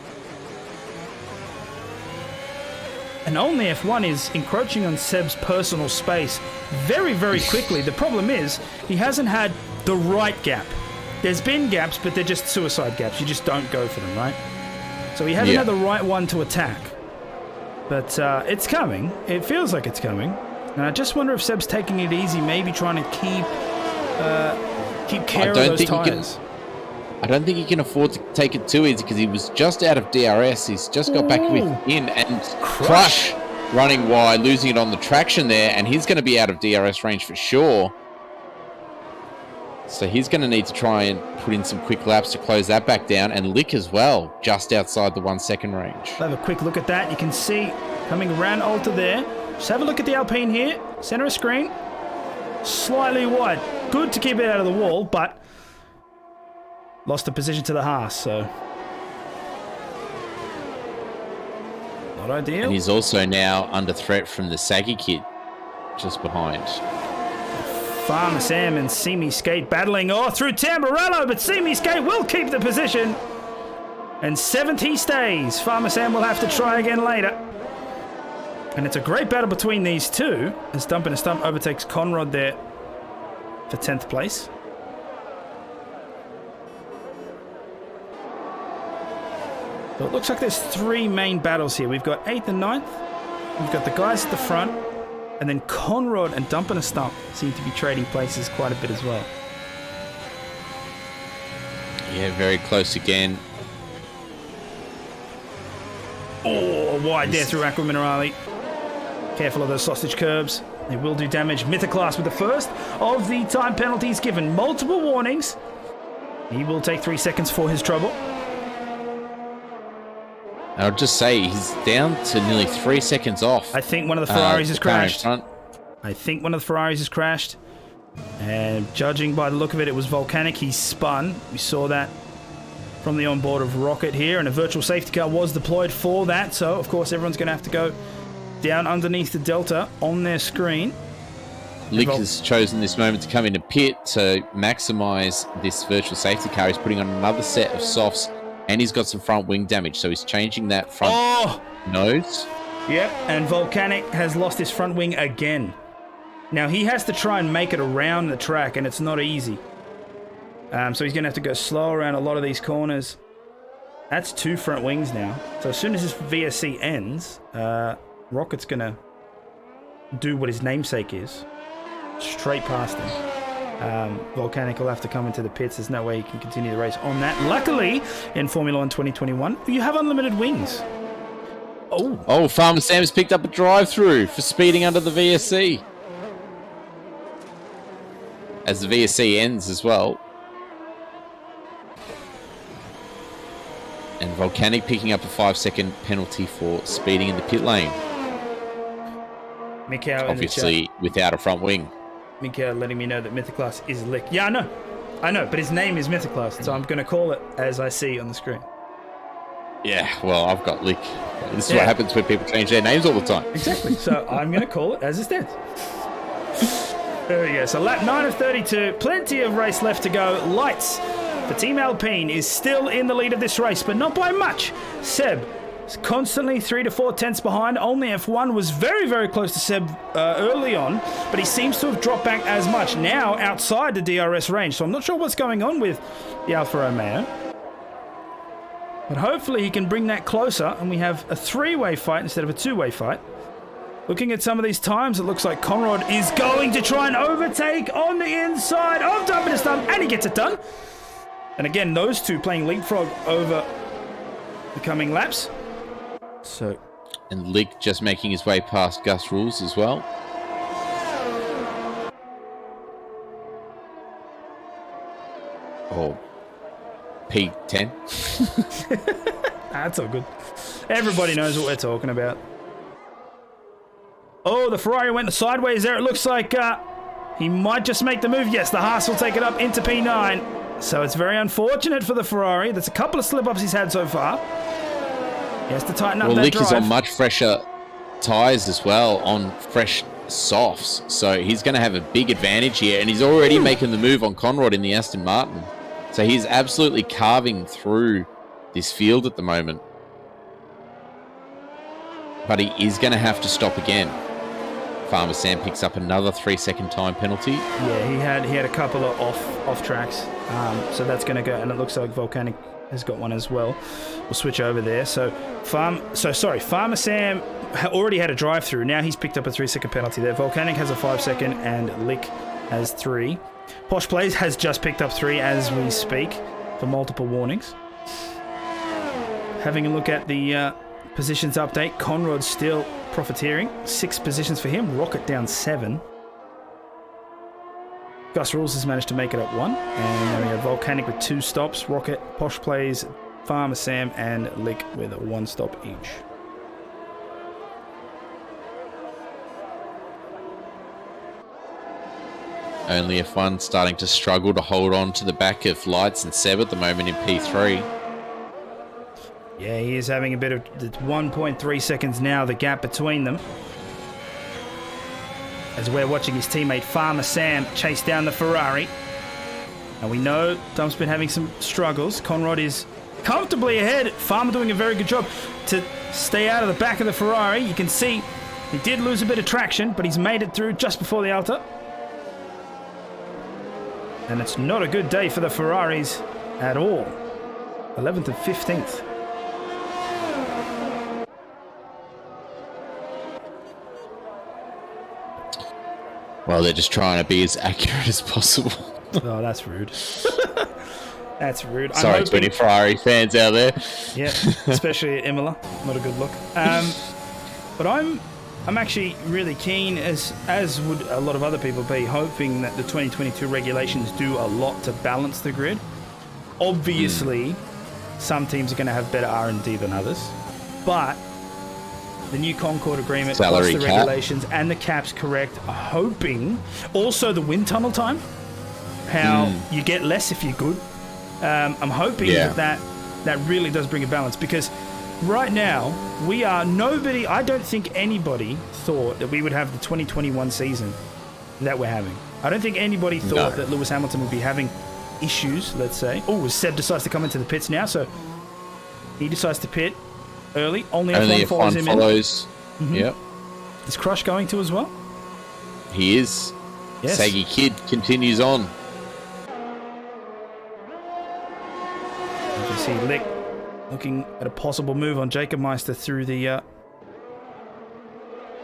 And only F1 is encroaching on Seb's personal space very, very quickly. The problem is he hasn't had the right gap. There's been gaps, but they're just suicide gaps. You just don't go for them, right? So he hasn't had the right one to attack. But it's coming. It feels like it's coming. And I just wonder if Seb's taking it easy, maybe trying to keep care of those tyres. I don't think he can afford to take it too easy because he was just out of DRS. He's just got back in and Crush running wide, losing it on the traction there, and he's going to be out of DRS range for sure. So he's going to need to try and put in some quick laps to close that back down, and Lick as well, just outside the 1 second range. Have a quick look at that. You can see coming around Alta there. Just have a look at the Alpine here. Center of screen. Slightly wide. Good to keep it out of the wall, but lost the position to the Haas, so not ideal. And he's also now under threat from the Saggy kid just behind. Farmer Sam and Simi Skate battling through Tamburello, but Simi Skate will keep the position. And 7th he stays. Farmer Sam will have to try again later. And it's a great battle between these two as Dump and a Stump overtakes Conrad there for 10th place. So it looks like there's 3 main battles here. We've got 8th and 9th. We've got the guys at the front. And then Conrad and Dump and a Stump seem to be trading places quite a bit as well. Yeah, very close again. Oh, wide there through Aqua Minerale. Careful of those sausage curbs. They will do damage. Mythoclast with the first of the time penalties given. Multiple warnings. He will take 3 seconds for his trouble. I'll just say he's down to nearly 3 seconds off. I think one of the Ferraris has crashed. I think one of the Ferraris has crashed. And judging by the look of it, it was Volcanic. He spun. We saw that from the onboard of Rocket here. And a virtual safety car was deployed for that. So, of course, everyone's going to have to go down underneath the Delta on their screen. Lick has chosen this moment to come into pit to maximise this virtual safety car. He's putting on another set of softs. And he's got some front wing damage, so he's changing that front nose. Yep, and Volcanic has lost his front wing again. Now, he has to try and make it around the track, and it's not easy. So he's going to have to go slow around a lot of these corners. That's 2 front wings now. So as soon as this VSC ends, Rocket's going to do what his namesake is. Straight past him. Volcanic will have to come into the pits. There's no way he can continue the race on that. Luckily, in Formula 1 2021, you have unlimited wings. Oh, Farmer Sam's picked up a drive-through for speeding under the VSC. As the VSC ends as well. And Volcanic picking up a 5-second penalty for speeding in the pit lane. Mikau obviously without a front wing. Mikau letting me know that Mythoclast is Lick. Yeah, I know, but his name is Mythoclast, so I'm going to call it as I see on the screen. Yeah, well, I've got Lick. This is what happens when people change their names all the time. Exactly, so I'm going to call it as it stands. There we go, so lap 9 of 32, plenty of race left to go. Lights for Team Alpine is still in the lead of this race, but not by much. Seb It's constantly 3 to 4 tenths behind. Only F1 was very, very close to Seb early on, but he seems to have dropped back as much now outside the DRS range. So I'm not sure what's going on with the Alfa Romeo. But hopefully he can bring that closer, and we have a three-way fight instead of a two-way fight. Looking at some of these times, it looks like Conrad is going to try and overtake on the inside of Dumping Stump, and he gets it done. And again, those two playing leapfrog over the coming laps. So, and Lick just making his way past Gus Rules as well. Oh, P10. That's all good. Everybody knows what we're talking about. Oh, the Ferrari went sideways there. It looks like he might just make the move. Yes, the Haas will take it up into P9. So it's very unfortunate for the Ferrari. There's a couple of slip-ups he's had so far. He has to tighten up that Lick drive. is on much fresher tyres as well, on fresh softs. So he's going to have a big advantage here. And he's already making the move on Conrad in the Aston Martin. So he's absolutely carving through this field at the moment. But he is going to have to stop again. Farmer Sam picks up another 3-second time penalty. Yeah, he had a couple of off tracks. So that's going to go, and it looks like Volcanic has got one as well. We'll switch over there. So Farmer Sam already had a drive-through. Now he's picked up a 3-second penalty there. Volcanic has a 5-second, and Lick has 3. Posh Plays has just picked up 3 as we speak for multiple warnings. Having a look at the positions update, Conrad's still profiteering. 6 positions for him. Rocket down 7. Gus Rules has managed to make it up 1. And then we have Volcanic with 2 stops. Rocket, Posh Plays, Farmer Sam, and Lick with a 1 stop each. Only F1 starting to struggle to hold on to the back of Lights and Seb at the moment in P3. Yeah, he is having a bit of 1.3 seconds now, the gap between them. As we're watching his teammate Farmer Sam chase down the Ferrari. And we know Dump's been having some struggles. Conrad is comfortably ahead. Farmer doing a very good job to stay out of the back of the Ferrari. You can see he did lose a bit of traction, but he's made it through just before the Alta. And it's not a good day for the Ferraris at all. 11th and 15th. Well, they're just trying to be as accurate as possible. Oh, that's rude. That's rude. Sorry to any Ferrari fans out there. Yeah, especially at Imola. Not a good look. But I'm actually really keen, as would a lot of other people be, hoping that the 2022 regulations do a lot to balance the grid. Obviously, some teams are going to have better R&D than others, but the new Concord agreement, Salary plus the cap. regulations and the caps correct, hoping also the wind tunnel time, how you get less if you're good. I'm hoping that really does bring a balance, because right now I don't think anybody thought that we would have the 2021 season that we're having. I don't think anybody thought that Lewis Hamilton would be having issues, let's say. Oh, Seb decides to come into the pits now, so he decides to pit early. Only F1 follows him in. Yep. Is Crush going to as well? He is. Yes. Saggy Kid continues on. You can see Lick looking at a possible move on Jacob Meister through the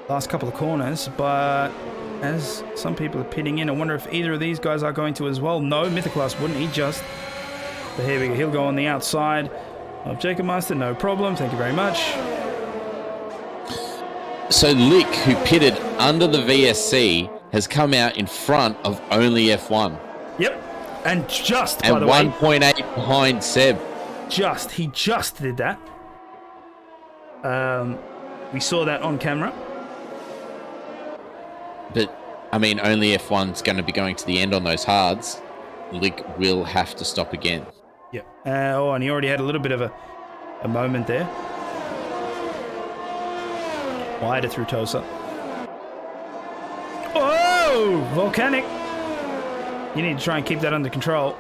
last couple of corners, but as some people are pitting in, I wonder if either of these guys are going to as well. No, Mythoclast wouldn't. But here we go. He'll go on the outside of Jacob Meister. No problem. Thank you very much. So Lick, who pitted under the VSC, has come out in front of only F1. Yep. And just, and by the way, 1.8 behind Seb. He just did that. We saw that on camera. But, I mean, only F1's going to be going to the end on those hards. Lick will have to stop again. Yep. And he already had a little bit of a moment there. Wider through Tosa. Oh! Volcanic! You need to try and keep that under control.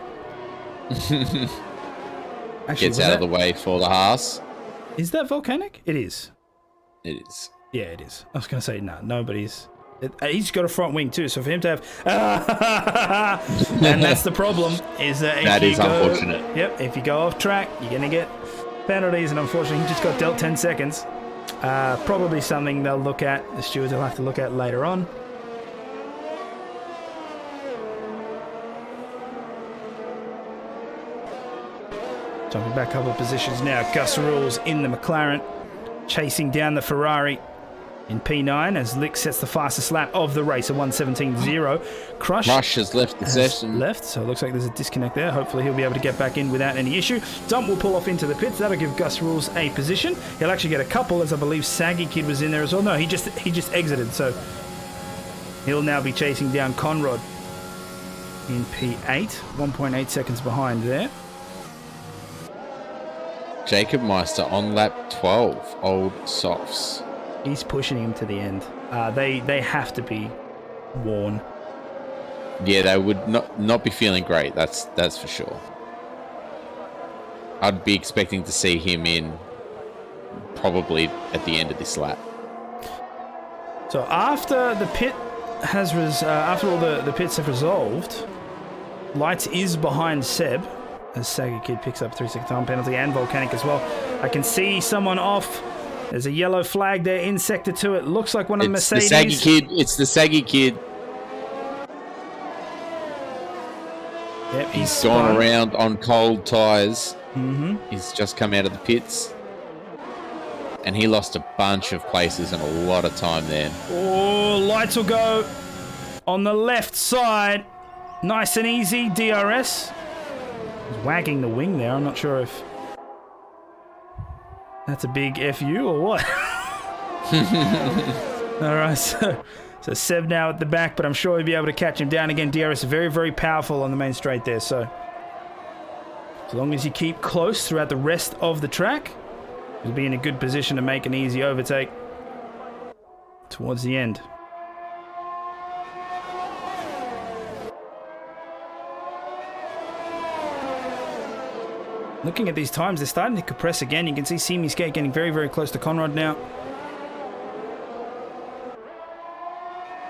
Actually, Gets out of the way for the Haas. Is that volcanic? It is. It is. Yeah, it is. I was going to say, no, nobody's. He's got a front wing too, so for him to have... and that's the problem, is that if that you is go, unfortunate. Yep, if you go off track, you're going to get penalties, and unfortunately he just got dealt 10 seconds. Probably something they'll look at, the stewards will have to look at later on. Jumping back a couple of positions now, Gus Rules in the McLaren, chasing down the Ferrari in P9 as Lick sets the fastest lap of the race, a 1:17.0. Crush has left the session. Left, so it looks like there's a disconnect there. Hopefully he'll be able to get back in without any issue. Dump will pull off into the pits. That'll give Gus Rules a position. He'll actually get a couple, as I believe Saggy Kid was in there as well. No, he just exited, so he'll now be chasing down Conrad in P8, 1.8 seconds behind there. Jacob Meister on lap 12. Old softs. He's pushing him to the end. They have to be worn. Yeah, they would not be feeling great. That's for sure. I'd be expecting to see him in probably at the end of this lap. So after the pit has after all the pits have resolved, Lights is behind Seb as Saggy Kid picks up 3-second time penalty and Volcanic as well. I can see someone off. There's a yellow flag there in Sector 2. It looks like one of the Mercedes. It's the Saggy Kid. Yep, he's gone around on cold tyres. Mm-hmm. He's just come out of the pits. And he lost a bunch of places and a lot of time there. Oh, Lights will go on the left side. Nice and easy, DRS. He's wagging the wing there. I'm not sure if that's a big FU or what. All right, so Seb now at the back, but I'm sure he'll be able to catch him down again. DRS very, very powerful on the main straight there. So as long as you keep close throughout the rest of the track, you'll be in a good position to make an easy overtake towards the end. Looking at these times, they're starting to compress again. You can see Simi Skate getting very, very close to Conrad now.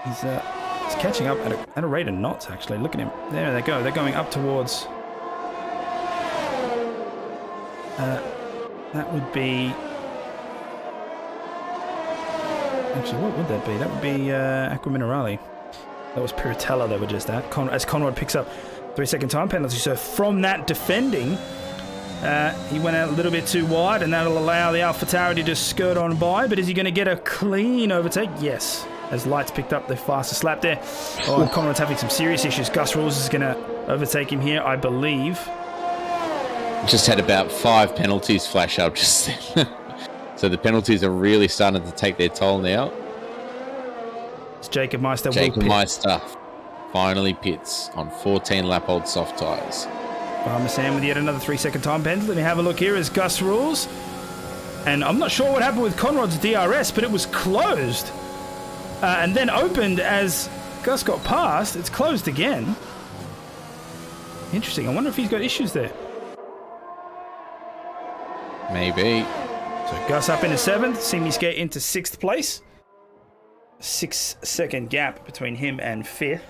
He's catching up at a rate of knots, actually. Look at him. There they go. They're going up towards... that would be... Actually, what would that be? That would be Aqua Minerale. That was Piratella they were just at. As Conrad picks up 3-second time penalty. So from that defending... he went out a little bit too wide, and that'll allow the AlphaTauri to just skirt on by. But is he going to get a clean overtake? Yes. As Lights picked up the fastest lap there. Oh, and Conrad's having some serious issues. Gus Rules is going to overtake him here, I believe. Just had about 5 penalties flash up just then. So the penalties are really starting to take their toll now. It's Jacob Meister. Jacob Meister finally pits on 14-lap-old soft tyres. Farmer Sam with yet another 3-second time penalty. Let me have a look here as Gus Rules. And I'm not sure what happened with Conrad's DRS, but it was closed. And then opened as Gus got past. It's closed again. Interesting. I wonder if he's got issues there. Maybe. So Gus up into 7th. Simi Skate into 6th place. 6-second gap between him and 5th.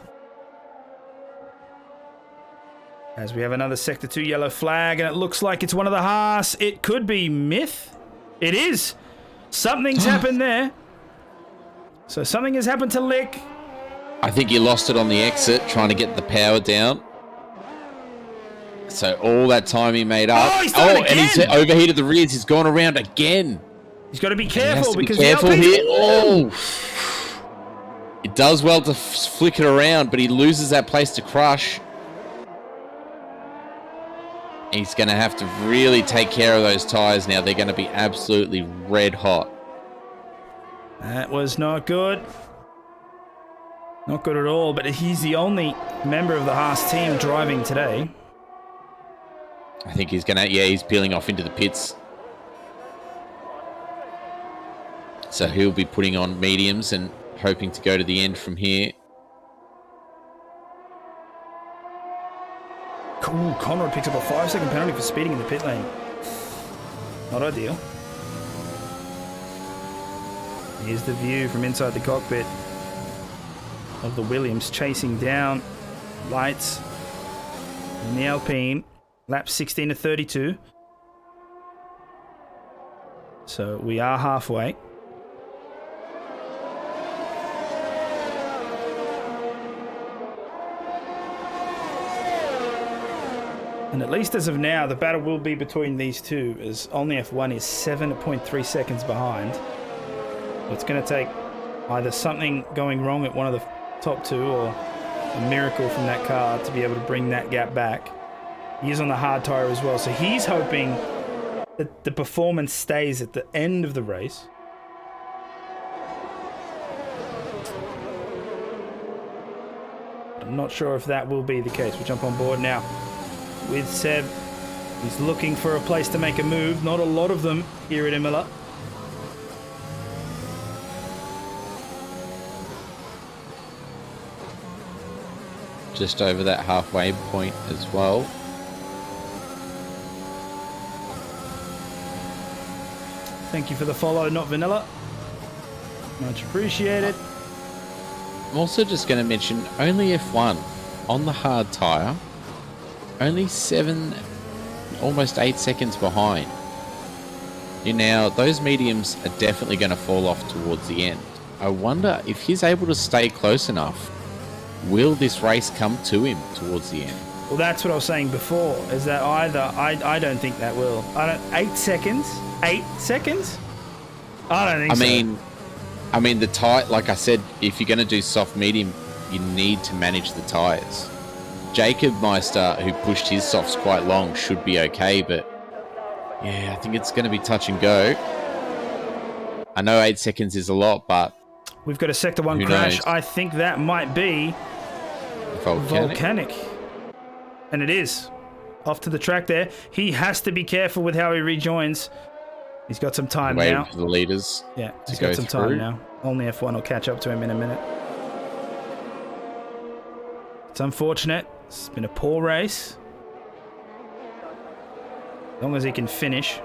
As we have another Sector 2 yellow flag, and it looks like it's one of the Haas. It could be Myth. It is. Something's happened there. So something has happened to Lick. I think he lost it on the exit, trying to get the power down. So all that time he made up. Oh, he's done it again. And he's overheated the rears. He's gone around again. He's got to be careful because be careful the here. Oh, it does well to flick it around, but he loses that place to crush. He's going to have to really take care of those tyres now. They're going to be absolutely red hot. That was not good. Not good at all, but he's the only member of the Haas team driving today. I think he's going to, he's peeling off into the pits. So he'll be putting on mediums and hoping to go to the end from here. Cool. Conrad picks up a 5-second penalty for speeding in the pit lane. Not ideal. Here's the view from inside the cockpit of the Williams chasing down lights in the Alpine. Lap 16 to 32. So we are halfway. And at least as of now, the battle will be between these two, as only F1 is 7.3 seconds behind. It's going to take either something going wrong at one of the top two or a miracle from that car to be able to bring that gap back. He is on the hard tyre as well, so he's hoping that the performance stays at the end of the race. I'm not sure if that will be the case. We'll jump on board now with Seb. He's looking for a place to make a move. Not a lot of them here at Imola. Just over that halfway point as well. Thank you for the follow, not vanilla. Much appreciated. I'm also just going to mention only F1 on the hard tyre, only 7, almost 8 seconds behind. Now, those mediums are definitely going to fall off towards the end. I wonder if he's able to stay close enough, will this race come to him towards the end? Well, that's what I was saying before, is that I don't think that will. 8 seconds? 8 seconds? I don't think so. I mean, the tyre, like I said, if you're going to do soft medium, you need to manage the tyres. Jacob Meister, who pushed his softs quite long, should be okay, but yeah, I think it's going to be touch and go. I know 8 seconds is a lot, but we've got a Sector 1 crash. Knows? I think that might be volcanic. And it is. Off to the track there. He has to be careful with how he rejoins. He's got some time now. For the leaders. Yeah, he's got some time now. Only F1 will catch up to him in a minute. It's unfortunate. It's been a poor race. As long as he can finish.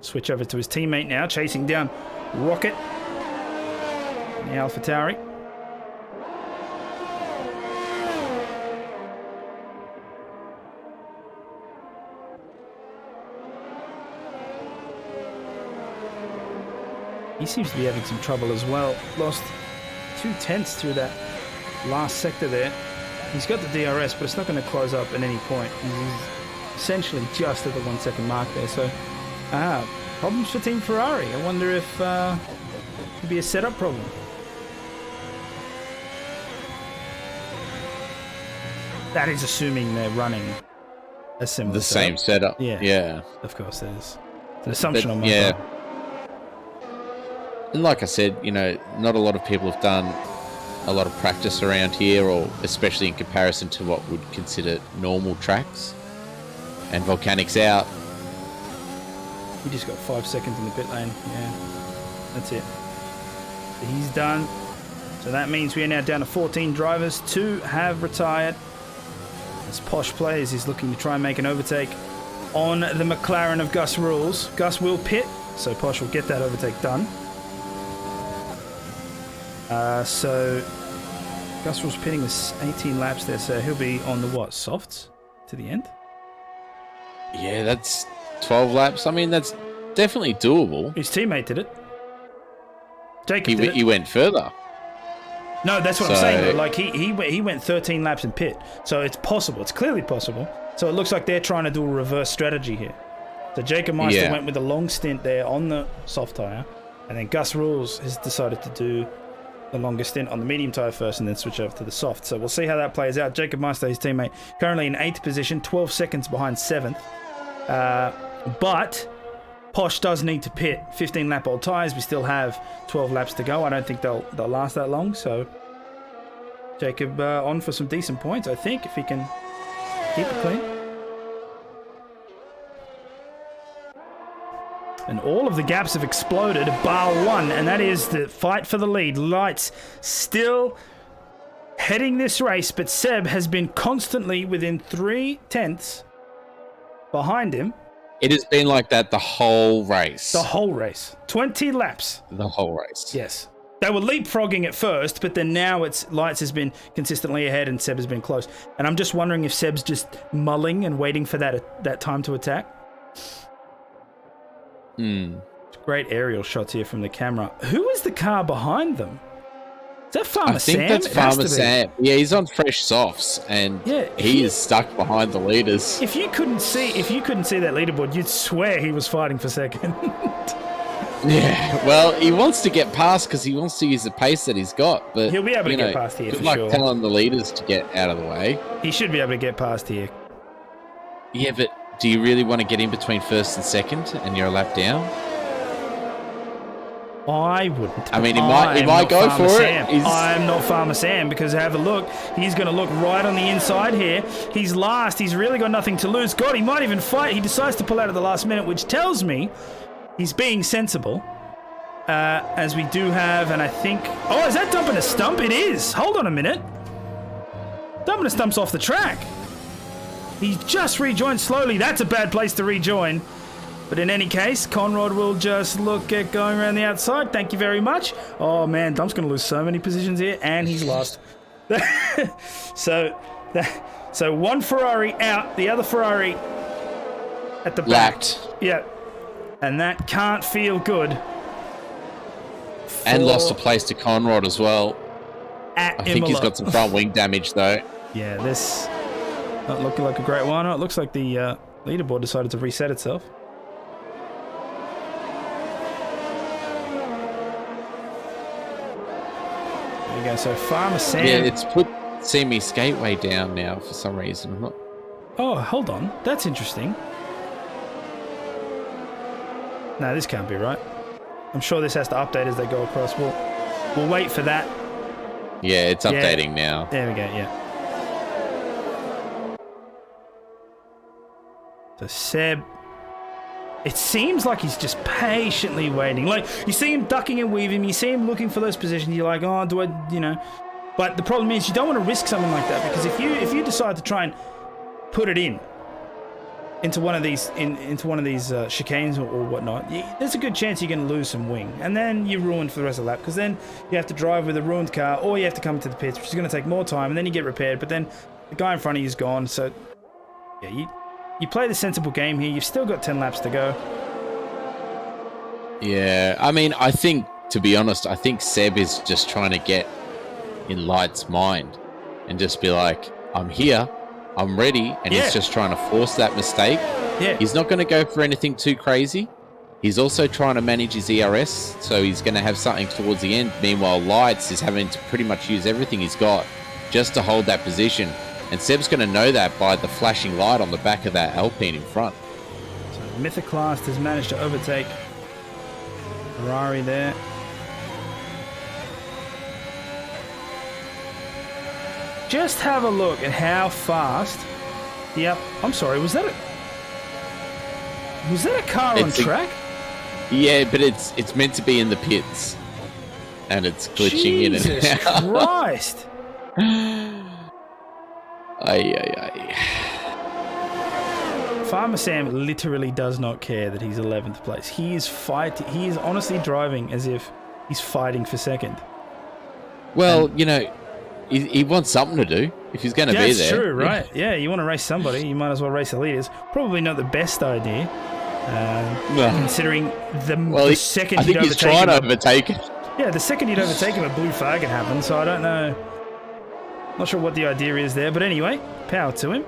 Switch over to his teammate now, chasing down Rocket. The AlphaTauri. He seems to be having some trouble as well. Lost 2/10 through that last sector there. He's got the DRS, but it's not going to close up at any point. He's essentially just at the 1 second mark there. So, problems for Team Ferrari. I wonder if it could be a setup problem. That is assuming they're running a similar same setup. Yeah. Of course, there's an assumption on my part. And like I said, not a lot of people have done a lot of practice around here, or especially in comparison to what would consider normal tracks. And Volcanic's out. He just got 5 seconds in the pit lane. Yeah, that's it. So he's done. So that means we are now down to 14 drivers. 2 have retired. As Posh plays, he's looking to try and make an overtake on the McLaren of Gus Rules. Gus will pit, so Posh will get that overtake done. So Gus Rules pitting with 18 laps there, so he'll be on the softs to the end? Yeah, that's 12 laps. I mean, that's definitely doable. His teammate did it. Jacob did it. He went further. No, that's what I'm saying, though. Like, he went 13 laps in pit, so it's possible. It's clearly possible. So it looks like they're trying to do a reverse strategy here. So Jacob Meister went with a long stint there on the soft tyre, and then Gus Rules has decided to do the longest stint on the medium tyre first and then switch over to the soft. So we'll see how that plays out. Jacob Meister, his teammate, currently in 8th position, 12 seconds behind 7th. But Posh does need to pit. 15 lap old tyres. We still have 12 laps to go. I don't think they'll last that long. So Jacob on for some decent points, I think, if he can keep it clean. And all of the gaps have exploded, bar one, and that is the fight for the lead. Lights still heading this race, but Seb has been constantly within 3/10 behind him. It has been like that the whole race. The whole race. 20 laps. The whole race. Yes. They were leapfrogging at first, but then now Lights has been consistently ahead and Seb has been close. And I'm just wondering if Seb's just mulling and waiting for that time to attack. Great aerial shots here from the camera. Who is the car behind them? Is that Farmer Sam? I think that's Farmer Sam. Yeah, he's on fresh softs, and he is stuck behind the leaders. If you couldn't see that leaderboard, you'd swear he was fighting for second. Yeah, well, he wants to get past because he wants to use the pace that he's got. But he'll be able to get past here. Good luck telling the leaders to get out of the way. He should be able to get past here. Yeah, but do you really want to get in between first and second, and you're a lap down? I wouldn't. I mean, he might go for it. I'm not Farmer Sam because have a look. He's going to look right on the inside here. He's last. He's really got nothing to lose. God, he might even fight. He decides to pull out at the last minute, which tells me he's being sensible. As we do have, and I think... Oh, is that dumping a stump? It is. Hold on a minute. Dumping a stump's off the track. He's just rejoined slowly. That's a bad place to rejoin. But in any case, Conrad will just look at going around the outside. Thank you very much. Oh, man, Dump's going to lose so many positions here, and he's lost. So one Ferrari out, the other Ferrari at the back. Lapped. Yeah. And that can't feel good. And lost a place to Conrad as well. I think he's got some front wing damage, though. Yeah, this not looking like a great one. Oh, it looks like the leaderboard decided to reset itself. There you go. So Farmer Sam. Yeah, it's put Semi Skateway down now for some reason. I'm not... Oh, hold on. That's interesting. No, this can't be right. I'm sure this has to update as they go across. We'll wait for that. Yeah, it's updating now. There we go, yeah. So Seb, it seems like he's just patiently waiting. Like, you see him ducking and weaving, you see him looking for those positions, you're like, oh, do I, you know. But the problem is you don't want to risk something like that, because if you decide to try and put it into one of these chicanes or whatnot, there's a good chance you're going to lose some wing, and then you're ruined for the rest of the lap, because then you have to drive with a ruined car, or you have to come to the pits, which is going to take more time, and then you get repaired, but then the guy in front of you is gone. So yeah, you play the sensible game here. You've still got 10 laps to go. Yeah, I mean, I think, to be honest, I think Seb is just trying to get in Light's mind and just be like, I'm here, I'm ready, and he's just trying to force that mistake. Yeah. He's not going to go for anything too crazy. He's also trying to manage his ERS, so he's going to have something towards the end. Meanwhile, Lights is having to pretty much use everything he's got just to hold that position. And Seb's going to know that by the flashing light on the back of that Alpine in front. So Mythoclast has managed to overtake Ferrari there. Just have a look at how fast. Yep. I'm sorry. Was that a car on track? Yeah, but it's meant to be in the pits, and it's glitching in and out. Jesus Christ! Farmer Sam literally does not care that he's 11th place. He is He is honestly driving as if he's fighting for second. Well, he wants something to do if he's going to be there. That's true, right? Yeah, you want to race somebody, you might as well race the leaders. Probably not the best idea, considering the second I think he's trying to overtake it. Yeah, the second you'd overtake him, a blue flag had happened, so I don't know. Not sure what the idea is there, but anyway, power to him.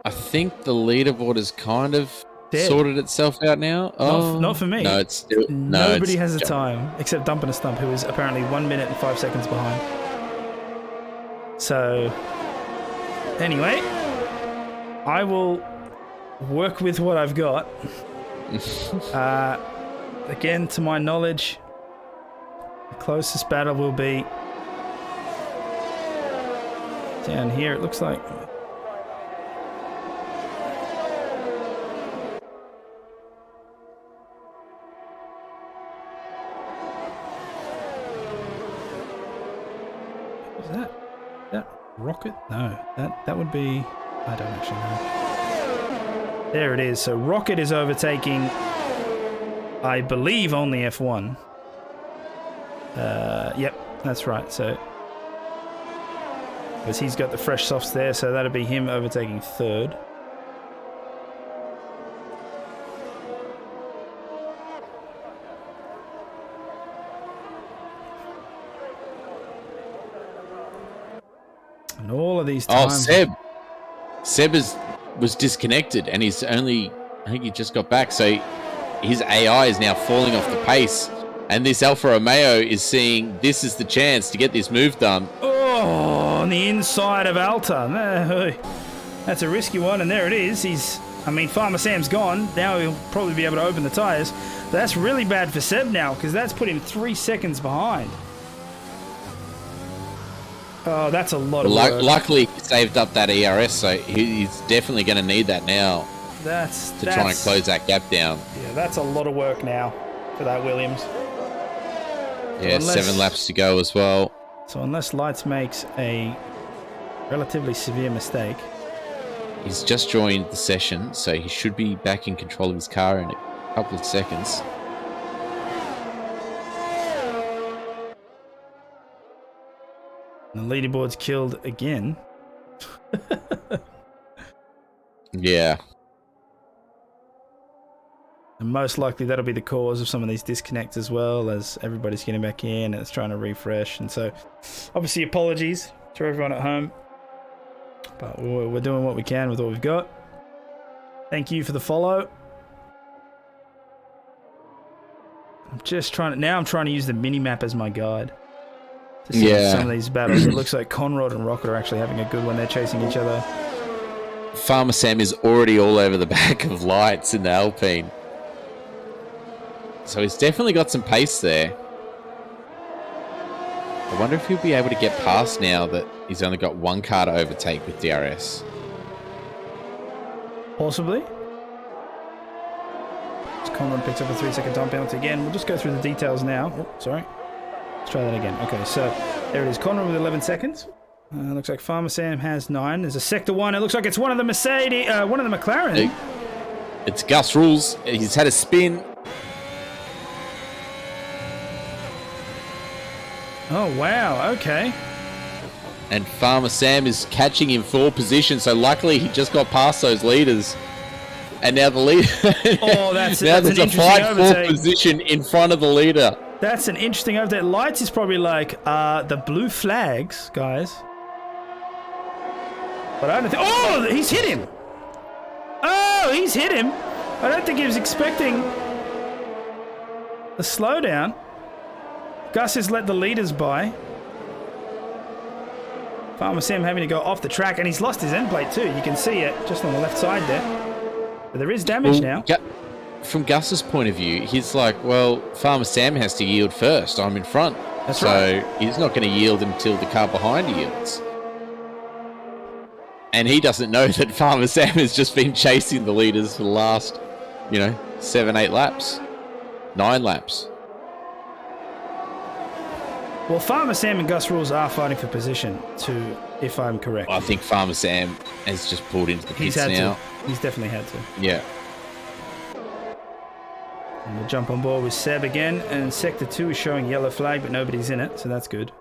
I think the leaderboard has kind of sorted itself out now. Not for me. No, it's still... Nobody has a time, except Dumping a Stump, who is apparently 1 minute and 5 seconds behind. So, anyway, I will work with what I've got. Again, to my knowledge, the closest battle will be down here, it looks like. Is that rocket? No, that would be I don't actually know. There it is. So Rocket is overtaking, I believe, only F1. Yep, that's right. So, because he's got the fresh softs there, so that'll be him overtaking third. And all of these times... Oh, Seb was disconnected, and he's only... I think he just got back, so his AI is now falling off the pace. And this Alfa Romeo is seeing this is the chance to get this move done. Oh, on the inside of Alta. That's a risky one, and there it is. Farmer Sam's gone. Now he'll probably be able to open the tyres. That's really bad for Seb now, because that's put him 3 seconds behind. Oh, that's a lot of work. Luckily, he saved up that ERS, so he's definitely going to need that now to try and close that gap down. Yeah, that's a lot of work now for that Williams. Yeah, 7 laps to go as well. So unless Lights makes a relatively severe mistake. He's just joined the session, so he should be back in control of his car in a couple of seconds. And the leaderboard's killed again. Yeah. And most likely that'll be the cause of some of these disconnects as well, as everybody's getting back in and it's trying to refresh. And so, obviously, apologies to everyone at home. But we're doing what we can with what we've got. Thank you for the follow. I'm trying to use the mini-map as my guide. To see some of these battles. It looks like Conrad and Rocket are actually having a good one. They're chasing each other. Farmer Sam is already all over the back of Lights in the Alpine. So he's definitely got some pace there. I wonder if he'll be able to get past now that he's only got one car to overtake with DRS. Possibly. Conrad picks up a 3-second time penalty again. We'll just go through the details now. Oh, sorry. Let's try that again. Okay, so there it is. Conrad with 11 seconds. Looks like Farmer Sam has 9. There's a sector 1. It looks like it's one of the one of the McLaren. It's Gus Rules. He's had a spin. Oh, wow. Okay. And Farmer Sam is catching in 4 position, so luckily he just got past those leaders. And now the leader... Oh, that's now there's there's a 5-4 position in front of the leader. That's an interesting overtake. Lights is probably like, the blue flags, guys. But I don't think... Oh, he's hit him! Oh, he's hit him! I don't think he was expecting the slowdown. Gus has let the leaders by. Farmer Sam having to go off the track, and he's lost his end plate too. You can see it just on the left side there. But there is damage now. From Gus's point of view, he's like, well, Farmer Sam has to yield first. I'm in front. That's right. So he's not going to yield until the car behind yields. And he doesn't know that Farmer Sam has just been chasing the leaders for the last, 7, 8 laps. 9 laps. Well, Farmer Sam and Gus Rules are fighting for position, if I'm correct. I think Farmer Sam has just pulled into the pits now. He's definitely had to. Yeah. And we'll jump on board with Seb again, and Sector 2 is showing yellow flag, but nobody's in it, so that's good.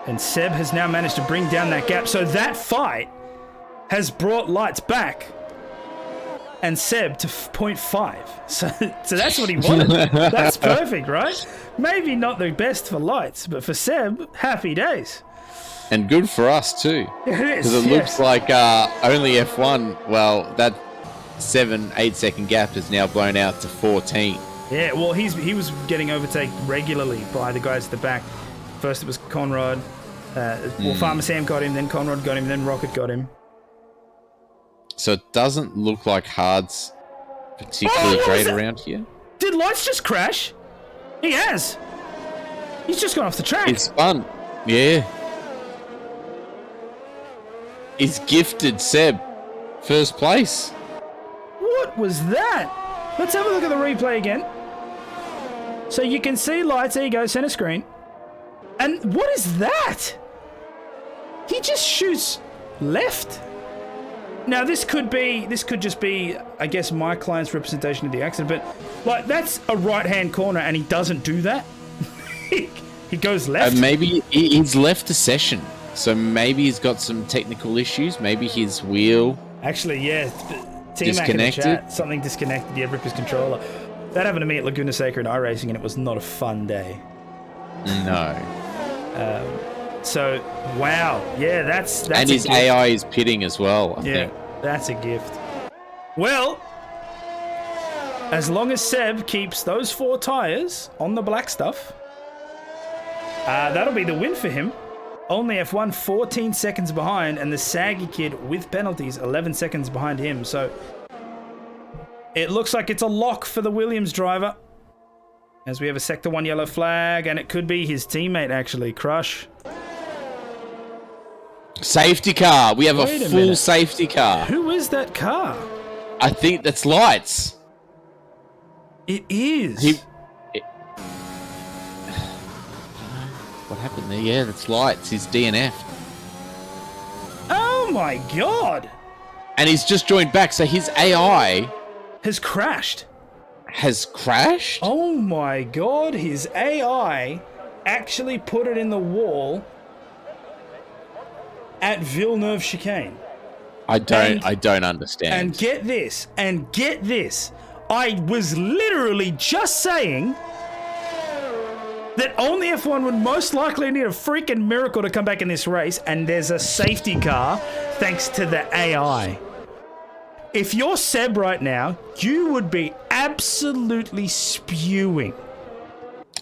And Seb has now managed to bring down that gap, so that fight has brought Lights back and Seb to 0.5. So that's what he wanted. That's perfect, right? Maybe not the best for Lights, but for Seb, happy days. And good for us too. It is. Because it looks like only F1, well, that 7-8 second gap is now blown out to 14. Yeah, well, he was getting overtaken regularly by the guys at the back. First it was Conrad. Farmer Sam got him, then Conrad got him, then Rocket got him. So it doesn't look like Hard's particularly great around here. Did Lights just crash? He has. He's just gone off the track. It's fun. Yeah. He's gifted Seb first place. What was that? Let's have a look at the replay again. So you can see Lights. There you go, center screen. And what is that? He just shoots left. Now this could just be, I guess, my client's representation of the accident, but like that's a right-hand corner and he doesn't do that. He goes left. Maybe he's left the session, so maybe he's got some technical issues. Maybe his wheel. Actually, yeah. Disconnected. Something disconnected. Yeah, rip his controller. That happened to me at Laguna Seca in iRacing, and it was not a fun day. No. So, wow. Yeah, that's and his AI is pitting as well, I think. That's a gift. Well, as long as Seb keeps those 4 tyres on the black stuff, that'll be the win for him. Only F1 14 seconds behind, and the saggy kid with penalties 11 seconds behind him. So it looks like it's a lock for the Williams driver, as we have a Sector 1 yellow flag, and it could be his teammate, actually, Crush. Safety car. We have a full safety car. Who is that car? I think that's Lights. It is. What happened there? Yeah, that's Lights. He's DNF. Oh my god! And he's just joined back, so his AI has crashed. Has crashed? Oh my god, his AI actually put it in the wall at Villeneuve chicane. I don't understand. And get this. I was literally just saying that only F1 would most likely need a freaking miracle to come back in this race, and there's a safety car thanks to the AI. If you're Seb right now, you would be absolutely spewing.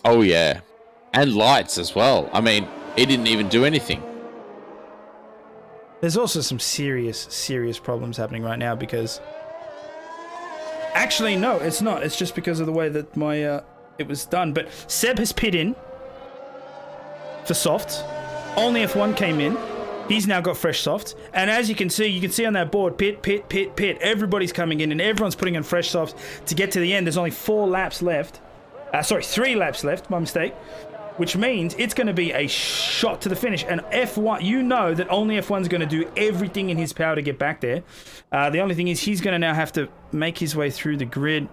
Oh, yeah. And Lights as well. I mean, he didn't even do anything. There's also some serious problems happening right now because... Actually, no, it's not. It's just because of the way that it was done. But Seb has pit in for softs. Only F1 came in. He's now got fresh softs. And as you can see on that board, pit. Everybody's coming in and everyone's putting in fresh softs to get to the end. There's only 3 laps left. My mistake. Which means it's going to be a shot to the finish. And F1, you know that only F1's going to do everything in his power to get back there. The only thing is he's going to now have to make his way through the grid.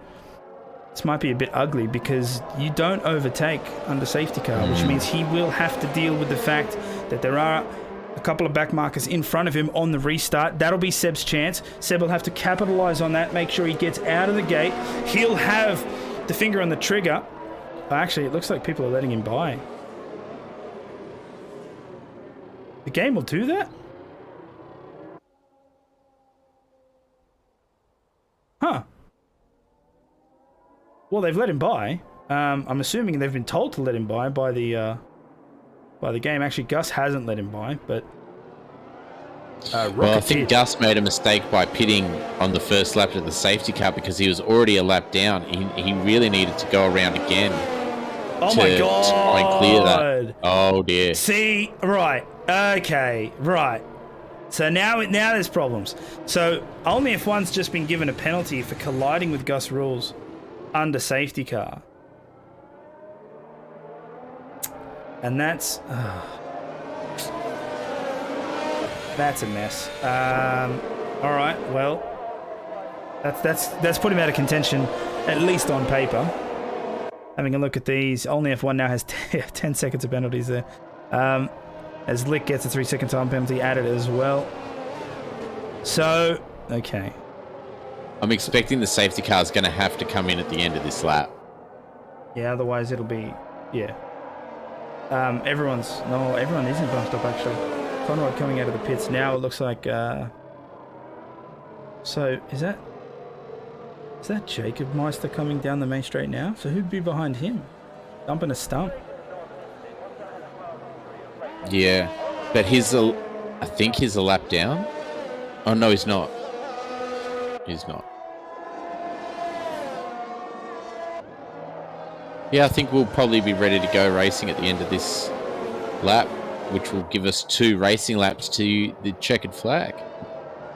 This might be a bit ugly because you don't overtake under safety car, which means he will have to deal with the fact that there are a couple of back markers in front of him on the restart. That'll be Seb's chance. Seb will have to capitalize on that, make sure he gets out of the gate. He'll have the finger on the trigger. Actually, it looks like people are letting him by. The game will do that? Huh. Well, they've let him by. I'm assuming they've been told to let him by the game. Actually, Gus hasn't let him by, but... well, I think Gus made a mistake by pitting on the first lap of the safety car because he was already a lap down. He really needed to go around again. Oh my god! To try and clear that. Oh dear. See, right, okay, right. So now there's problems. So only F1's just been given a penalty for colliding with Gus rules under safety car, and that's a mess. All right, well, that's put him out of contention, at least on paper. Having a look at these, only F1 now has 10 seconds of penalties there. As Lick gets a 3-second time penalty added as well. So, okay. I'm expecting the safety car is going to have to come in at the end of this lap. Yeah, otherwise it'll be, yeah. Everyone isn't bumped up actually. Conrad coming out of the pits now. It looks like, so is that Jacob Meister coming down the main straight now? So who'd be behind him? Dumping a stump. Yeah, but I think he's a lap down. Oh no, he's not. He's not. Yeah, I think we'll probably be ready to go racing at the end of this lap, which will give us 2 racing laps to the checkered flag.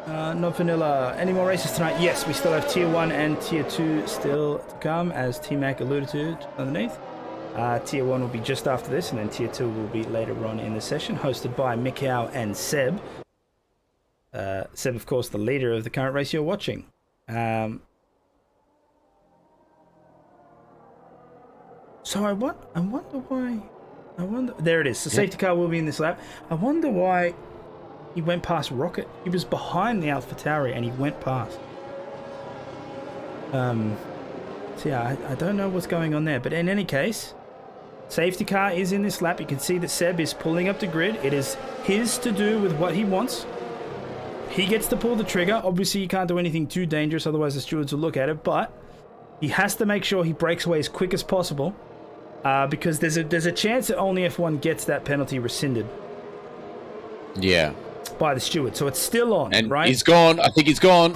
Not vanilla. Any more races tonight? Yes, we still have Tier 1 and Tier 2 still to come, as T-Mac alluded to underneath. Tier 1 will be just after this, and then Tier 2 will be later on in the session, hosted by Mikau and Seb. Seb, of course, the leader of the current race you're watching. So I wonder why. There it is. The safety car will be in this lap. I wonder why he went past Rocket. He was behind the AlphaTauri and he went past. So yeah, I don't know what's going on there. But in any case, safety car is in this lap. You can see that Seb is pulling up the grid. It is his to do with what he wants. He gets to pull the trigger. Obviously, you can't do anything too dangerous, otherwise the stewards will look at it. But he has to make sure he breaks away as quick as possible, because there's a chance that only F1 gets that penalty rescinded. Yeah. By the steward. So it's still on, and right? He's gone. I think he's gone.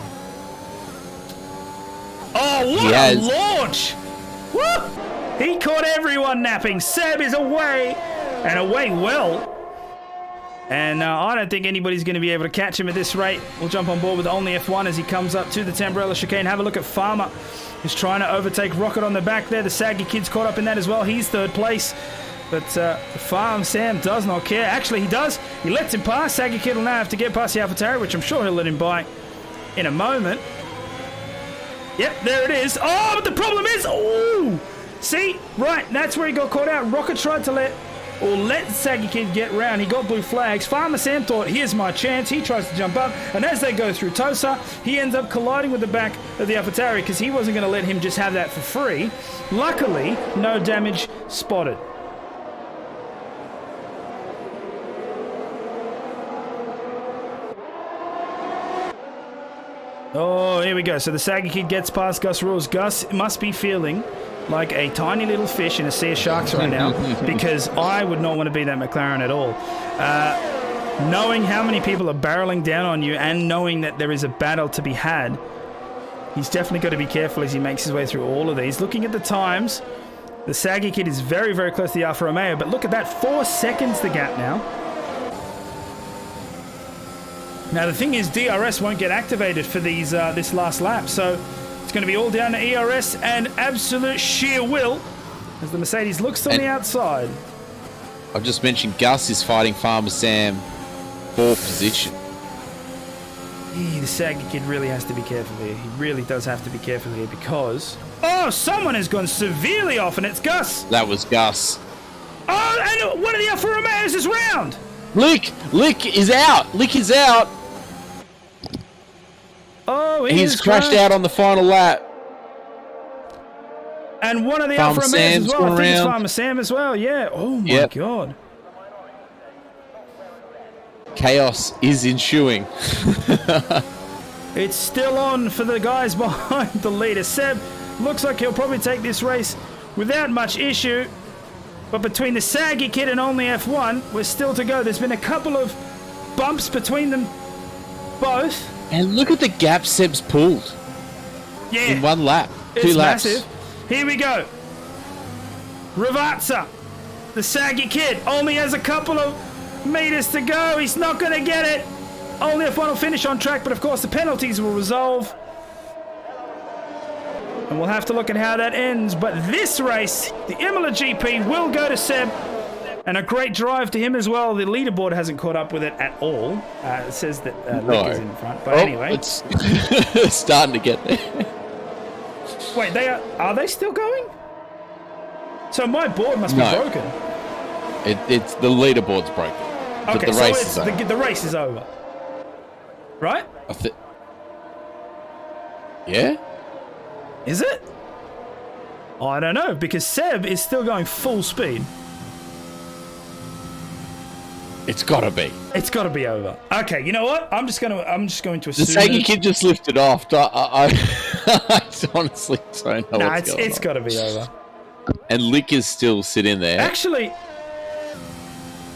Oh, what a launch! Woo! He caught everyone napping. Seb is away, and away well. And I don't think anybody's going to be able to catch him at this rate. We'll jump on board with only F1 as he comes up to the Tamburello chicane. Have a look at Farmer, who's trying to overtake Rocket on the back there. The Saggy Kid's caught up in that as well. He's third place. But Farm Sam does not care. Actually, he does. He lets him pass. Saggy Kid will now have to get past the AlphaTauri, which I'm sure he'll let him by in a moment. Yep, there it is. Oh, but the problem is... Oh! See? Right, that's where he got caught out. Rocket tried to let Saggy Kid get round. He got blue flags. Farmer Sam thought, here's my chance. He tries to jump up, and as they go through Tosa, he ends up colliding with the back of the AlphaTauri because he wasn't going to let him just have that for free. Luckily, no damage spotted. Oh, here we go. So the Saggy Kid gets past Gus Rules. Gus must be feeling like a tiny little fish in a sea of sharks right now, because I would not want to be that McLaren at all. Knowing how many people are barreling down on you and knowing that there is a battle to be had, he's definitely got to be careful as he makes his way through all of these. Looking at the times, the Saggy Kid is very, very close to the Alfa Romeo, but look at that, 4 seconds the gap now. Now the thing is, DRS won't get activated for these this last lap, so it's going to be all down to ERS and absolute sheer will as the Mercedes looks on the outside. I've just mentioned Gus is fighting Farmer Sam for position. The Saggy Kid really has to be careful here. He really does have to be careful here because... Oh, someone has gone severely off, and it's Gus. That was Gus. Oh, and one of the Alfa Romeos is round. Lick is out. Lick is out. Oh, he's crashed out on the final lap. And one of the Alfa Romeos as well. I think it's Farmer Sam as well. Yeah. Oh my God. Chaos is ensuing. It's still on for the guys behind the leader. Seb looks like he'll probably take this race without much issue. But between the Saggy Kid and only F1, we're still to go. There's been a couple of bumps between them both. And look at the gap Seb's pulled. Yeah. In one lap. It's 2 laps. Massive. Here we go. Ravazza, the Saggy Kid, only has a couple of meters to go. He's not going to get it. Only F1 will finish on track, but of course the penalties will resolve. And we'll have to look at how that ends. But this race, the Imola GP, will go to Seb. And a great drive to him as well. The leaderboard hasn't caught up with it at all. It says that Lick is in front. But anyway. It's starting to get there. Wait, are they still going? So my board must be broken. It's the leaderboard's broken. Okay, but the race is over. The race is over. Right? Yeah? Is it? I don't know, because Seb is still going full speed. It's gotta be. It's gotta be over. Okay, you know what? I'm just going to assume. The Saggy Kid just lifted off. I honestly don't know what's going on. It's gotta be over. And Lick is still sitting there. Actually,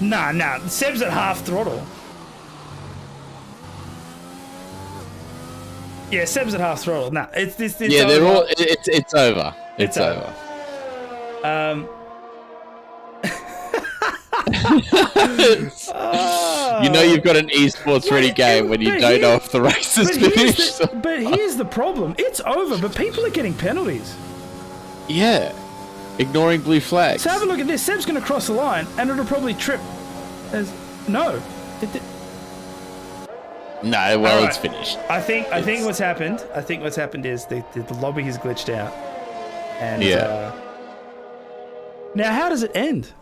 nah. Seb's at half throttle. Yeah, Seb's at half throttle. Nah, it's yeah, over. they're all. It's over. It's over. You know you've got an esports ready game when you don't know if the race is finished. But here's the problem. It's over, but people are getting penalties. Yeah. Ignoring blue flags. So have a look at this. Seb's going to cross the line, and it'll probably trip. No, well, All it's right. finished. I think what's happened. I think what's happened is the lobby has glitched out. And now how does it end?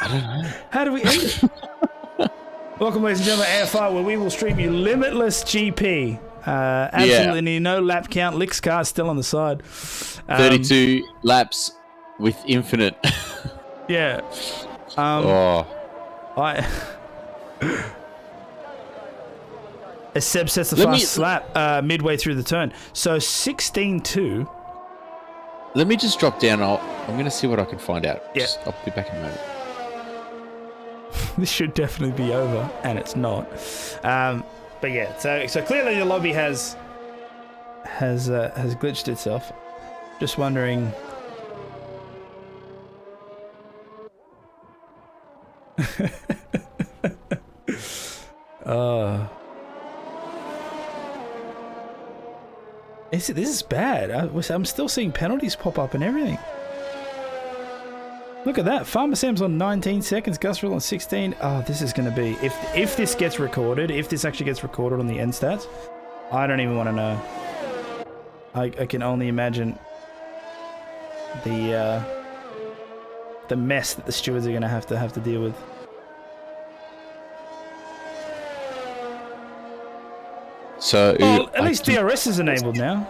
I don't know. How do we end it? Welcome, ladies and gentlemen, AFR, where we will stream you limitless GP. Absolutely no lap count. Lick's car still on the side. 32 laps with infinite. Yeah. As Seb sets the fast lap midway through the turn. So 16-2. Let me just drop down. I'm going to see what I can find out. Yeah. I'll be back in a moment. This should definitely be over, and it's not. But yeah, so clearly the lobby has glitched itself. Just wondering. This is bad. I'm still seeing penalties pop up and everything. Look at that. Farmer Sam's on 19 seconds. Gusrell on 16. Oh, this is going to be... If this gets recorded, if this actually gets recorded on the end stats, I don't even want to know. I can only imagine the mess that the stewards are going to have to deal with. So, well, at least DRS is enabled now.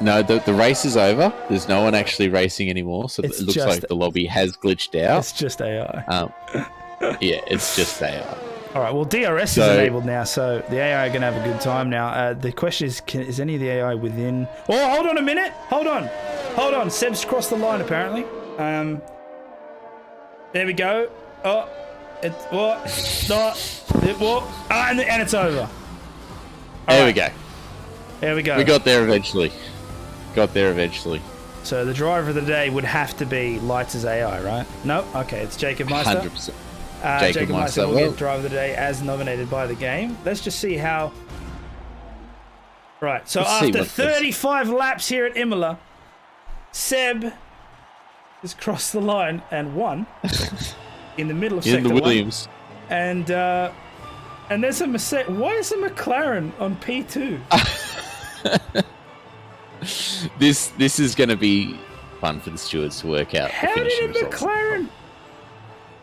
No, the race is over. There's no one actually racing anymore, so it looks like the lobby has glitched out. It's just AI. Yeah, it's just AI. All right, well, DRS is enabled now, so the AI are going to have a good time now. The question is any of the AI within... Oh, hold on a minute. Hold on. Seb's crossed the line, apparently. There we go. Oh, and it's over. There we go. There we go. We got there eventually. So the driver of the day would have to be Lights as AI, right? No? Okay, it's Jacob Meister. 100%. Jacob Meister will get driver of the day as nominated by the game. Let's just see how... Right, so after 35 laps here at Imola, Seb has crossed the line and won in the middle of sector the Williams. 1. And there's a Mercedes. Why is a McLaren on P2? This is going to be fun for the stewards to work out. How did a McLaren?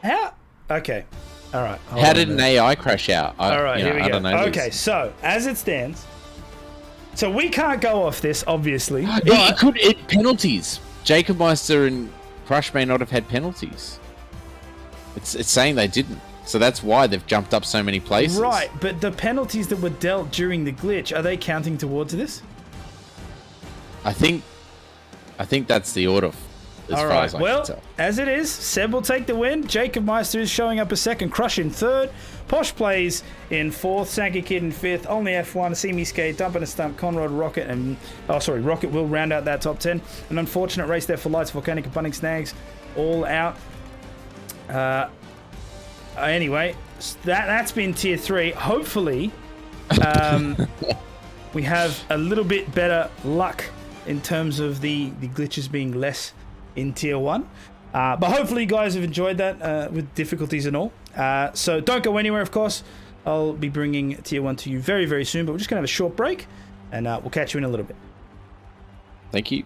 How? Okay. All right. How did an AI crash out? All right, here we go. I don't know okay, so as it stands, so we can't go off this, obviously. It penalties. Jacob Meister and Crush may not have had penalties. It's saying they didn't. So that's why they've jumped up so many places. Right, but the penalties that were dealt during the glitch, are they counting towards this? I think that's the order, as far as I can tell. As it is, Seb will take the win. Jacob Meister is showing up a second. Crush in third. Posh plays in fourth. Sankey Kid in fifth. Only F1. Simi Skate. Dump and a Stump. Conrad, Rocket, and... Oh, sorry. Rocket will round out that top 10. An unfortunate race there for Lights, Volcanic, and Bunning Snags. All out. Anyway, that's been tier 3. Hopefully, we have a little bit better luck in terms of the glitches being less in tier 1. But hopefully you guys have enjoyed that with difficulties and all. So don't go anywhere, of course. I'll be bringing tier 1 to you very, very soon. But we're just going to have a short break, and we'll catch you in a little bit. Thank you.